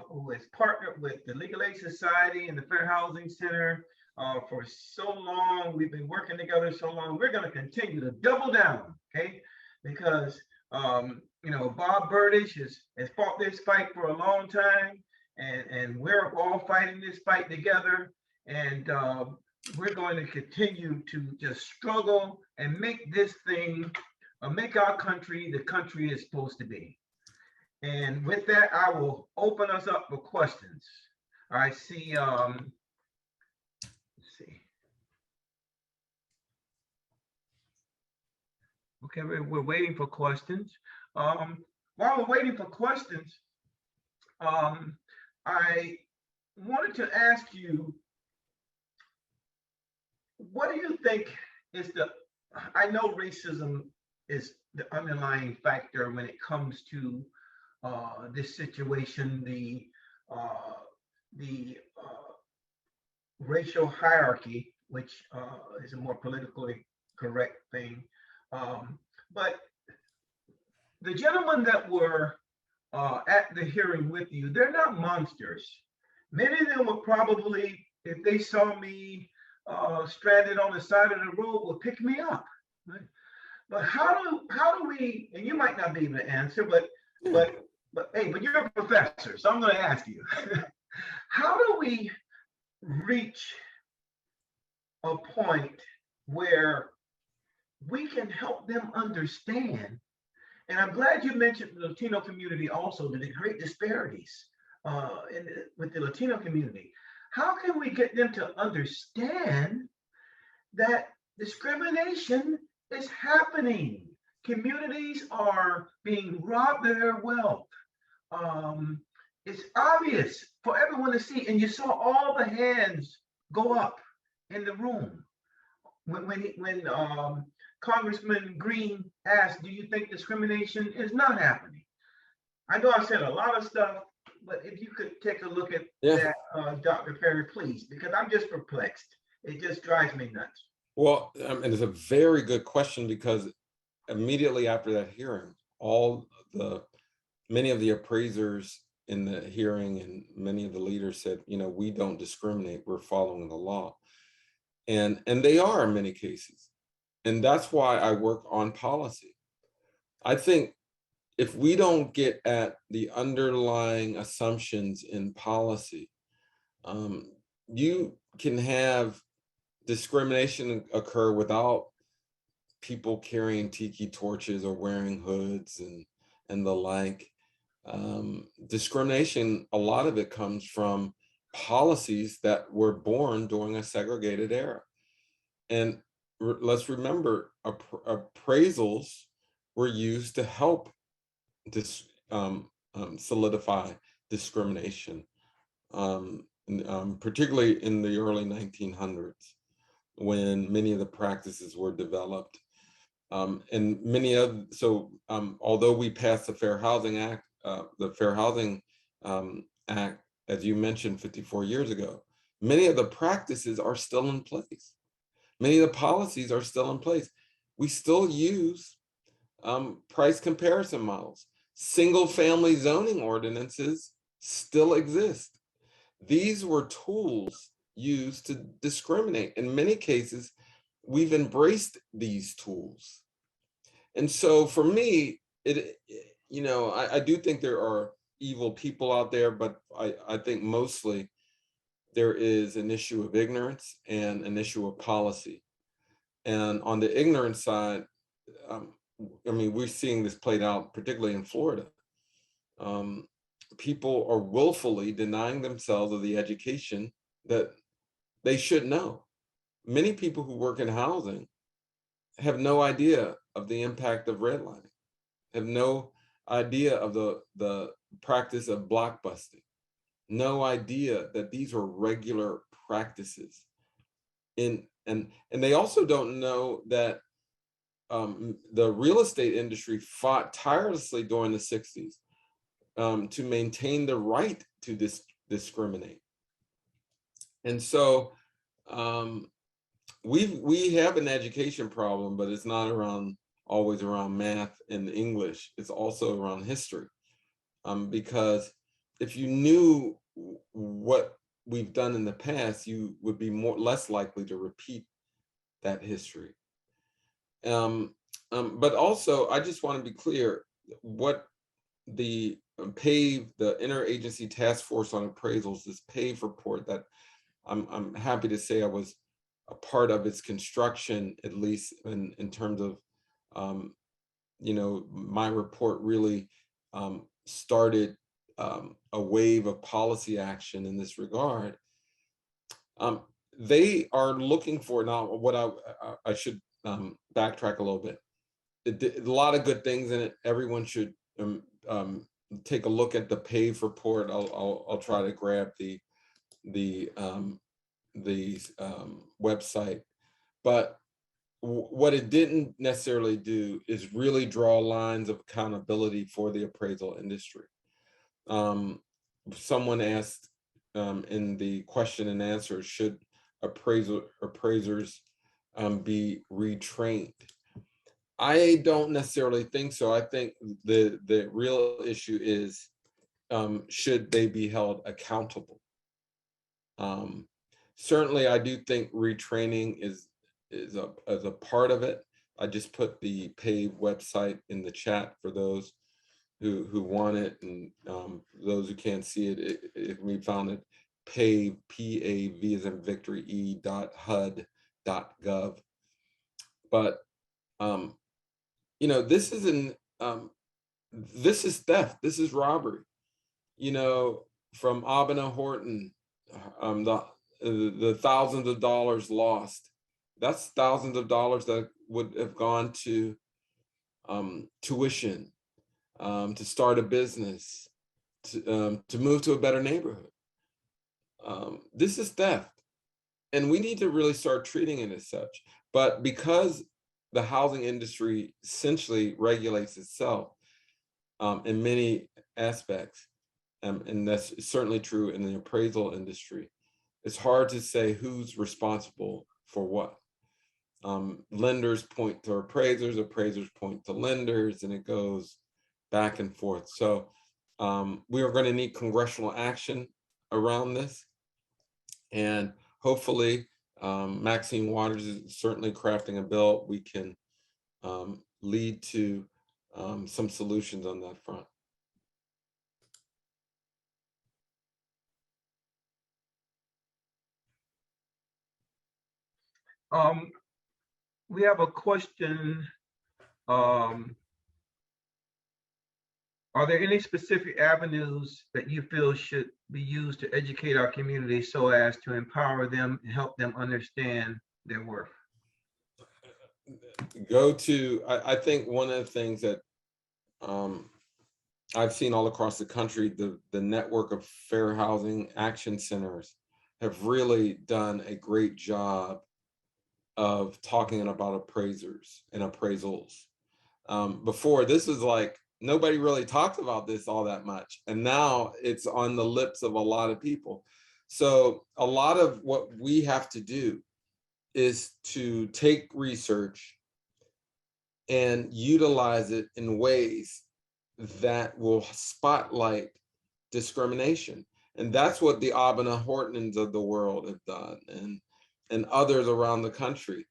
who has partnered with the Legal Aid Society and the Fair Housing Center for so long. We've been working together so long. We're going to continue to double down, okay? Because Bob Burdish has fought this fight for a long time, and we're all fighting this fight together. And we're going to continue to just struggle and make this thing, make our country the country it's supposed to be. And with that, I will open us up for questions. I see, let's see. Okay, we're waiting for questions. While we're waiting for questions, I wanted to ask you, what do you think is I know racism is the underlying factor when it comes to this situation, the racial hierarchy, which is a more politically correct thing. But the gentlemen that were at the hearing with you, they're not monsters. Many of them would probably, if they saw me stranded on the side of the road, would pick me up. Right? But how do we? And you might not be able to answer, but you're a professor, so I'm going to ask you: how do we reach a point where we can help them understand? And I'm glad you mentioned the Latino community also, the great disparities with the Latino community. How can we get them to understand that discrimination is happening? Communities are being robbed of their wealth. It's obvious for everyone to see, and you saw all the hands go up in the room when Congressman Green asked, "Do you think discrimination is not happening?" I know I said a lot of stuff, but if you could take a look at that, Dr. Perry, please, because I'm just perplexed. It just drives me nuts. Well, and it's a very good question, because immediately after that hearing, many of the appraisers in the hearing and many of the leaders said, we don't discriminate, we're following the law. And they are in many cases. And that's why I work on policy. I think if we don't get at the underlying assumptions in policy, you can have discrimination occur without people carrying tiki torches or wearing hoods and the like. Discrimination, a lot of it comes from policies that were born during a segregated era. And let's remember, appraisals were used to help solidify discrimination, particularly in the early 1900s, when many of the practices were developed. Although we passed the Fair Housing Act, Act, as you mentioned, 54 years ago, many of the practices are still in place. Many of the policies are still in place. We still use price comparison models. Single family zoning ordinances still exist. These were tools used to discriminate. In many cases, we've embraced these tools. And so for me, I do think there are evil people out there, but I think mostly there is an issue of ignorance and an issue of policy. And on the ignorance side, we're seeing this played out, particularly in Florida. People are willfully denying themselves of the education that they should know. Many people who work in housing have no idea of the impact of redlining, have no idea of the practice of blockbusting, no idea that these are regular practices. And they also don't know that the real estate industry fought tirelessly during the 60s to maintain the right to discriminate. And so we have an education problem, but it's not always around math and English. It's also around history. Because if you knew what we've done in the past, you would be less likely to repeat that history. But also, I just want to be clear, what the PAVE, the Interagency Task Force on Appraisals, this PAVE report that I'm happy to say I was a part of its construction, at least in terms of, my report really started a wave of policy action in this regard. They are looking for, now what I should backtrack a little bit. A lot of good things in it. Everyone should take a look at the PAVE report. I'll try to grab the website. But what it didn't necessarily do is really draw lines of accountability for the appraisal industry. Someone asked in the question and answer, should appraisers be retrained? I don't necessarily think so. I think the real issue is, should they be held accountable? Certainly, I do think retraining is a part of it. I just put the PAVE website in the chat for those who want it, and those who can't see it, it can be found at PAVE, P-A-V as in victory, e.hud.gov. But this is theft. This is robbery. From Abena Horton, the thousands of dollars lost. That's thousands of dollars that would have gone to tuition, to start a business, to move to a better neighborhood. This is theft, and we need to really start treating it as such. But because the housing industry essentially regulates itself in many aspects, and that's certainly true in the appraisal industry, it's hard to say who's responsible for what. Lenders point to appraisers, appraisers point to lenders, and it goes back and forth. So we are going to need congressional action around this. And hopefully, Maxine Waters is certainly crafting a bill. We can lead to some solutions on that front. We have a question. Are there any specific avenues that you feel should be used to educate our community so as to empower them and help them understand their worth? I think one of the things that I've seen all across the country, the network of fair housing action centers have really done a great job of talking about appraisers and appraisals. Before, this was like, nobody really talked about this all that much. And now it's on the lips of a lot of people. So a lot of what we have to do is to take research and utilize it in ways that will spotlight discrimination. And that's what the Abena Hortons of the world have done, and others around the country.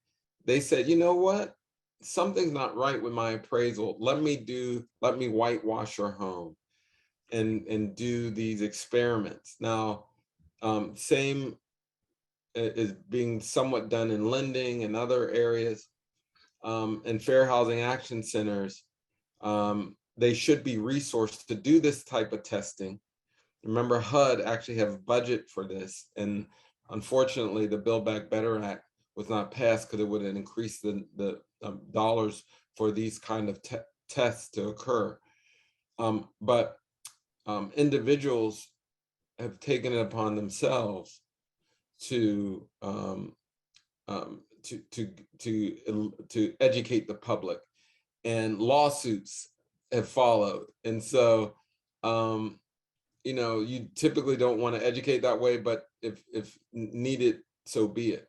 They said, you know what? Something's not right with my appraisal. Let me whitewash your home and do these experiments. Now, same is being somewhat done in lending and other areas. And fair housing action centers, they should be resourced to do this type of testing. Remember, HUD actually have budget for this. And unfortunately, the Build Back Better Act was not passed because it would have increased the dollars for these kind of tests to occur. But individuals have taken it upon themselves to educate the public, and lawsuits have followed. And so, you know, you typically don't want to educate that way, but if needed, so be it.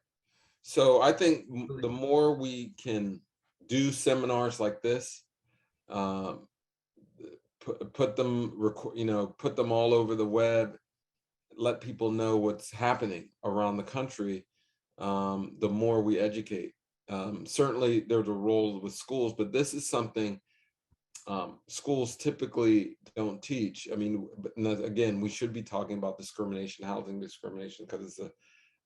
So I think the more we can do seminars like this, put them all over the web, let people know what's happening around the country, the more we educate. Certainly there's a role with schools, but this is something schools typically don't teach. I mean, but again, we should be talking about discrimination, housing discrimination, because it's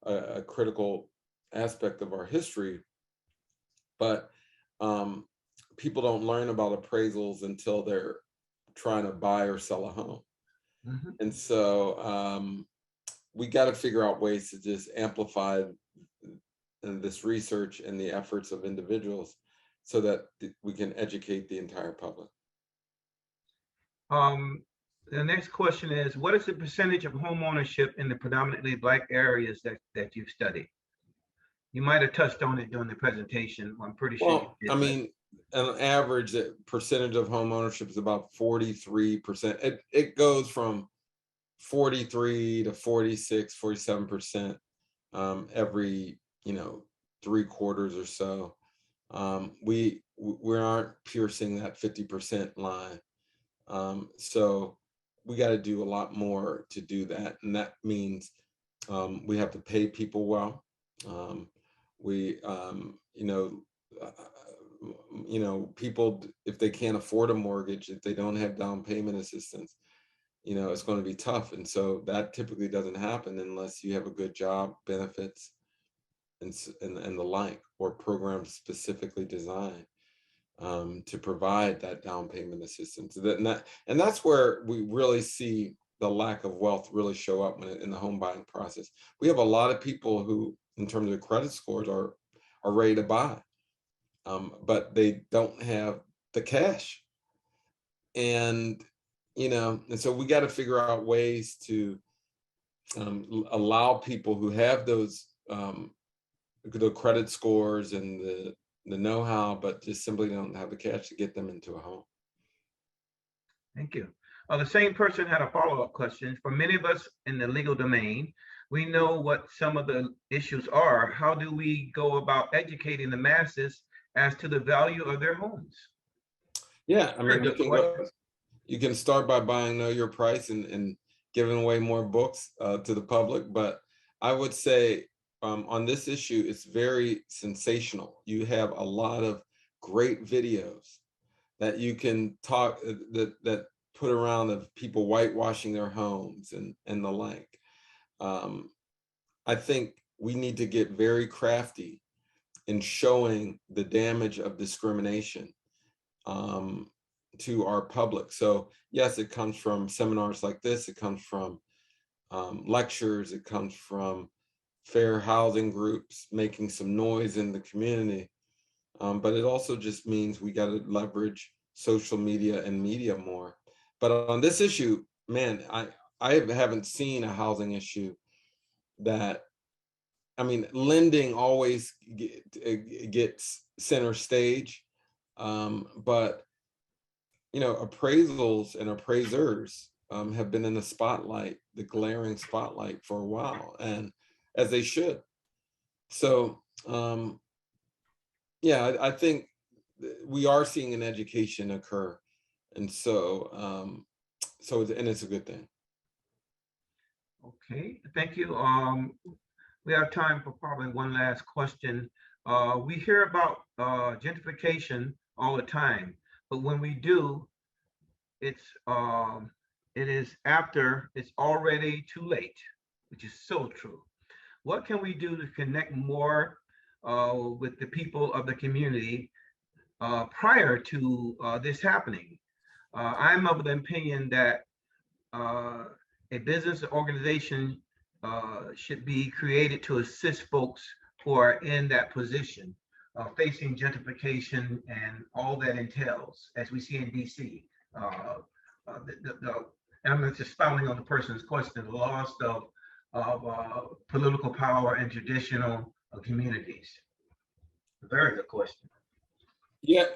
a critical aspect of our history. But people don't learn about appraisals until they're trying to buy or sell a home. Mm-hmm. And so we got to figure out ways to just amplify this research and the efforts of individuals so that we can educate the entire public. The next question is, what is the percentage of home ownership in the predominantly Black areas that you've studied? You might have touched on it during the presentation. I'm pretty sure. Well, I mean, an average percentage of home ownership is about 43%. It goes from 43 to 46, 47% every, 3 quarters or so. We aren't piercing that 50% line. So we got to do a lot more to do that. And that means we have to pay people well. People, if they can't afford a mortgage, if they don't have down payment assistance, it's going to be tough. And so that typically doesn't happen unless you have a good job, benefits, and the like, or programs specifically designed to provide that down payment assistance. And that's where we really see the lack of wealth really show up in the home buying process. We have a lot of people who, in terms of credit scores, are ready to buy, but they don't have the cash. And and so we got to figure out ways to allow people who have those the credit scores and the know-how, but just simply don't have the cash to get them into a home. Thank you. The same person had a follow-up question. For many of us in the legal domain, we know what some of the issues are. How do we go about educating the masses as to the value of their homes? Yeah, I mean, you can start by buying Know Your Price and giving away more books to the public. But I would say on this issue, it's very sensational. You have a lot of great videos that you can talk that put around of people whitewashing their homes and the like. I think we need to get very crafty in showing the damage of discrimination to our public. So yes, it comes from seminars like this. It comes from lectures. It comes from fair housing groups making some noise in the community. But it also just means we got to leverage social media and media more. But on this issue, man, I haven't seen a housing issue that, I mean, lending always gets center stage, but appraisals and appraisers have been in the spotlight, the glaring spotlight for a while, and as they should. So yeah, I think we are seeing an education occur, and so and it's a good thing. Okay, thank you. We have time for probably one last question. We hear about gentrification all the time, but when we do, it is after it's already too late, which is so true. What can we do to connect more with the people of the community prior to this happening? I'm of the opinion that a business organization should be created to assist folks who are in that position, facing gentrification and all that entails, as we see in DC. I'm just expounding on the person's question, the loss of political power and traditional communities. Very good question. Yeah,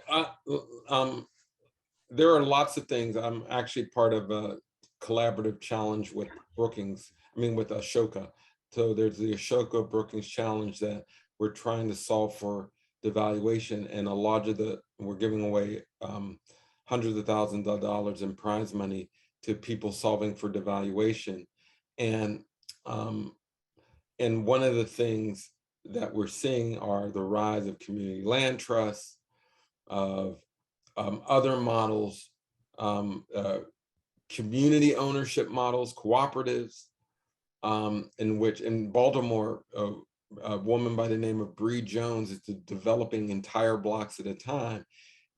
there are lots of things. I'm actually part of a collaborative challenge with with Ashoka. So there's the Ashoka Brookings Challenge that we're trying to solve for devaluation, and a lot of we're giving away hundreds of thousands of dollars in prize money to people solving for devaluation. And one of the things that we're seeing are the rise of community land trusts, of other models, community ownership models, cooperatives, in Baltimore, a woman by the name of Bree Jones is developing entire blocks at a time,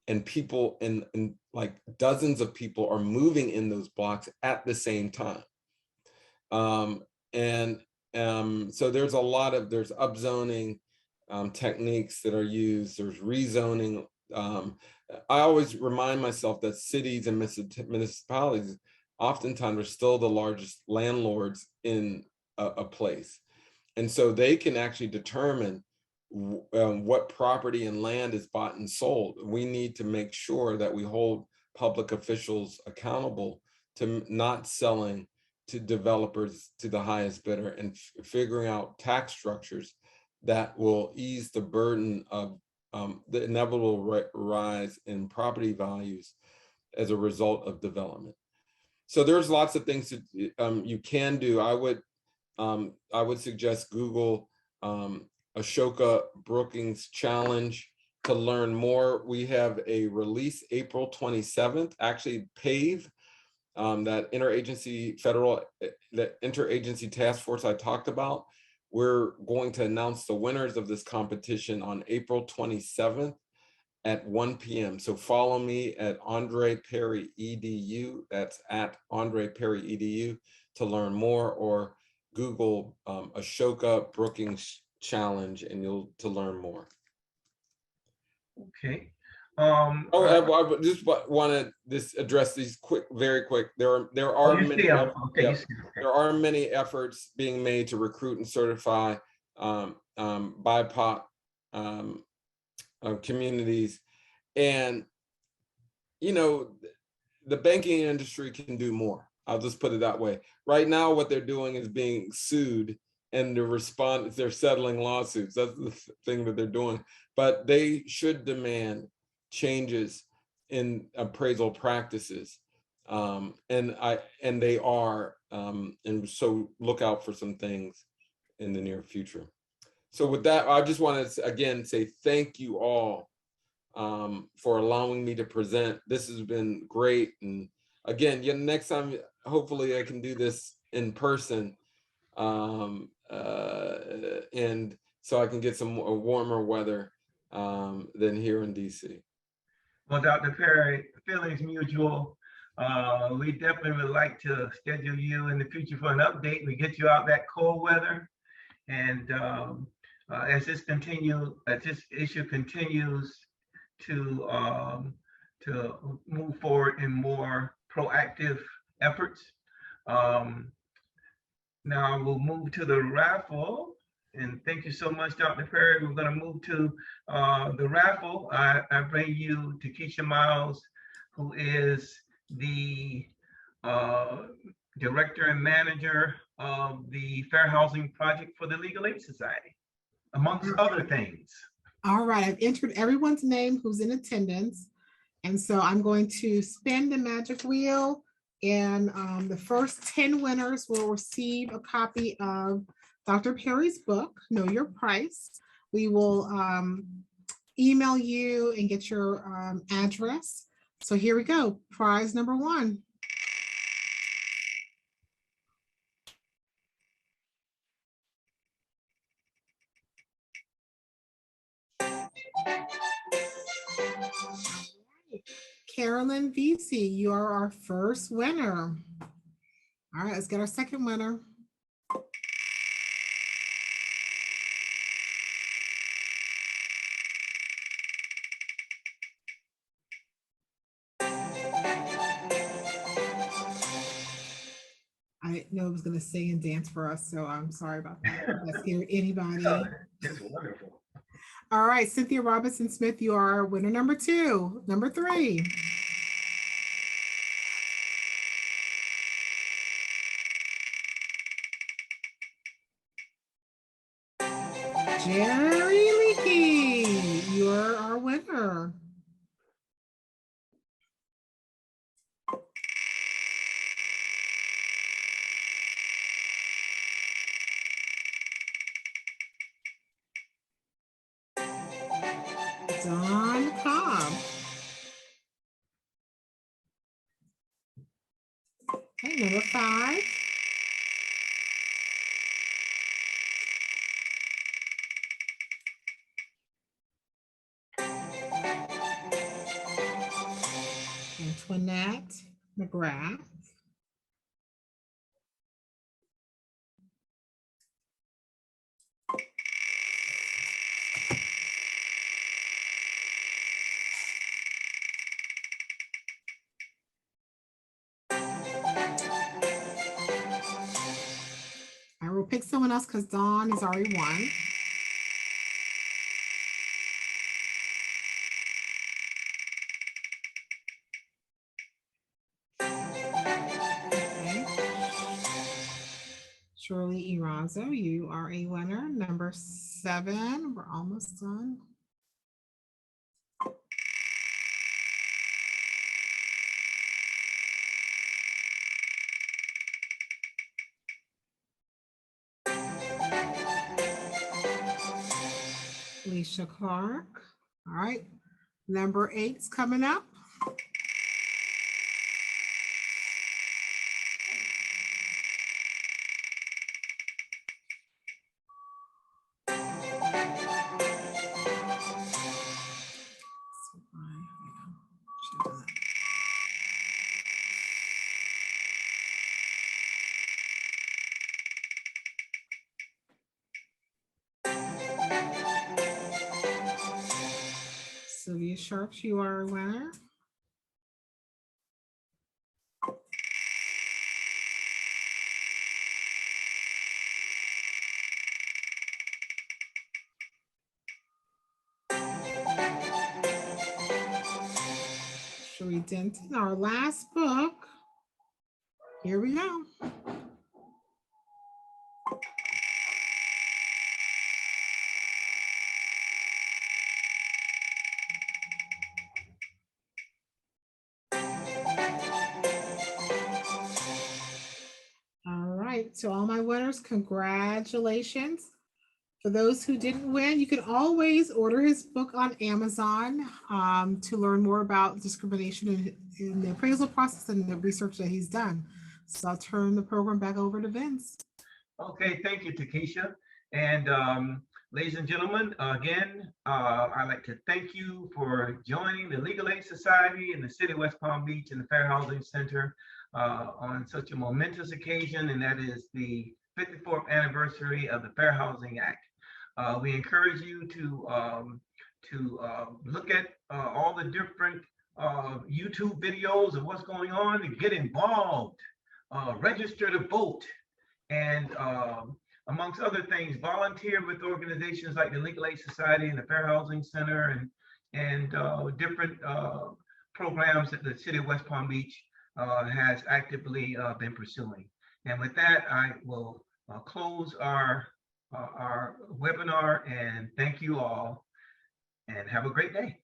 and people and like dozens of people are moving in those blocks at the same time. So there's there's upzoning techniques that are used. There's rezoning. I always remind myself that cities and municipalities oftentimes are still the largest landlords in a place. And so they can actually determine what property and land is bought and sold. We need to make sure that we hold public officials accountable to not selling to developers to the highest bidder, and figuring out tax structures that will ease the burden of the inevitable rise in property values as a result of development. So there's lots of things that you can do. I would suggest Google Ashoka Brookings Challenge to learn more. We have a release April 27th, actually PAVE, that interagency task force I talked about. We're going to announce the winners of this competition on April 27th at 1 p.m. So follow me at Andre Perry EDU. That's at Andre Perry EDU to learn more, or Google Ashoka Brookings Challenge and to learn more. Okay. I just want to address these very quick. There are many there are many efforts being made to recruit and certify BIPOC communities, and the banking industry can do more. I'll just put it that way. Right now, what they're doing is being sued, and they're settling lawsuits. That's the thing that they're doing. But they should demand changes in appraisal practices, and they are, and so look out for some things in the near future. So with that, I just want to again say thank you all for allowing me to present. This has been great, and again, next time, hopefully I can do this in person, and so I can get some warmer weather than here in DC. Well, Dr. Perry, feelings mutual. We definitely would like to schedule you in the future for an update. We get you out that cold weather, and as this issue continues to move forward in more proactive efforts. Now we'll move to the raffle, and thank you so much, Dr. Perry. We're going to move to the raffle. I bring you to Keisha Miles, who is the director and manager of the Fair Housing Project for the Legal Aid Society, amongst other things. All right, I've entered everyone's name who's in attendance. And so I'm going to spin the magic wheel, and the first 10 winners will receive a copy of Dr. Perry's book, Know Your Price. We will email you and get your address. So here we go, prize number 1. Carolyn VC, you are our first winner. All right, let's get our second winner. I didn't know it was going to sing and dance for us, so I'm sorry about that. Let's hear anybody. That's wonderful. All right, Cynthia Robinson Smith, you are winner number 2. Number 3. Jerry Leakey, you are our winner. Don Cobb. Okay, number 5. Antoinette McGrath. I will pick someone else because Dawn has already won. Okay. Shirley Erazo, you are a winner. Number 7, we're almost done. Alicia Clark. All right, number 8's coming up. Sylvia Julia Sharks, you are a winner. Sheree Denton, our last book. Here we go. All right, to all my winners, congratulations. For those who didn't win, you can always order his book on Amazon to learn more about discrimination in the appraisal process and the research that he's done. So I'll turn the program back over to Vince. Okay, thank you, Takesha. And ladies and gentlemen, again, I'd like to thank you for joining the Legal Aid Society in the city of West Palm Beach and the Fair Housing Center on such a momentous occasion, and that is the 54th anniversary of the Fair Housing Act. We encourage you to look at all the different YouTube videos of what's going on and get involved, register to vote, and amongst other things, volunteer with organizations like the Legal Aid Society and the Fair Housing Center and different programs that the city of West Palm Beach has actively been pursuing. And with that, I will close our webinar and thank you all and have a great day.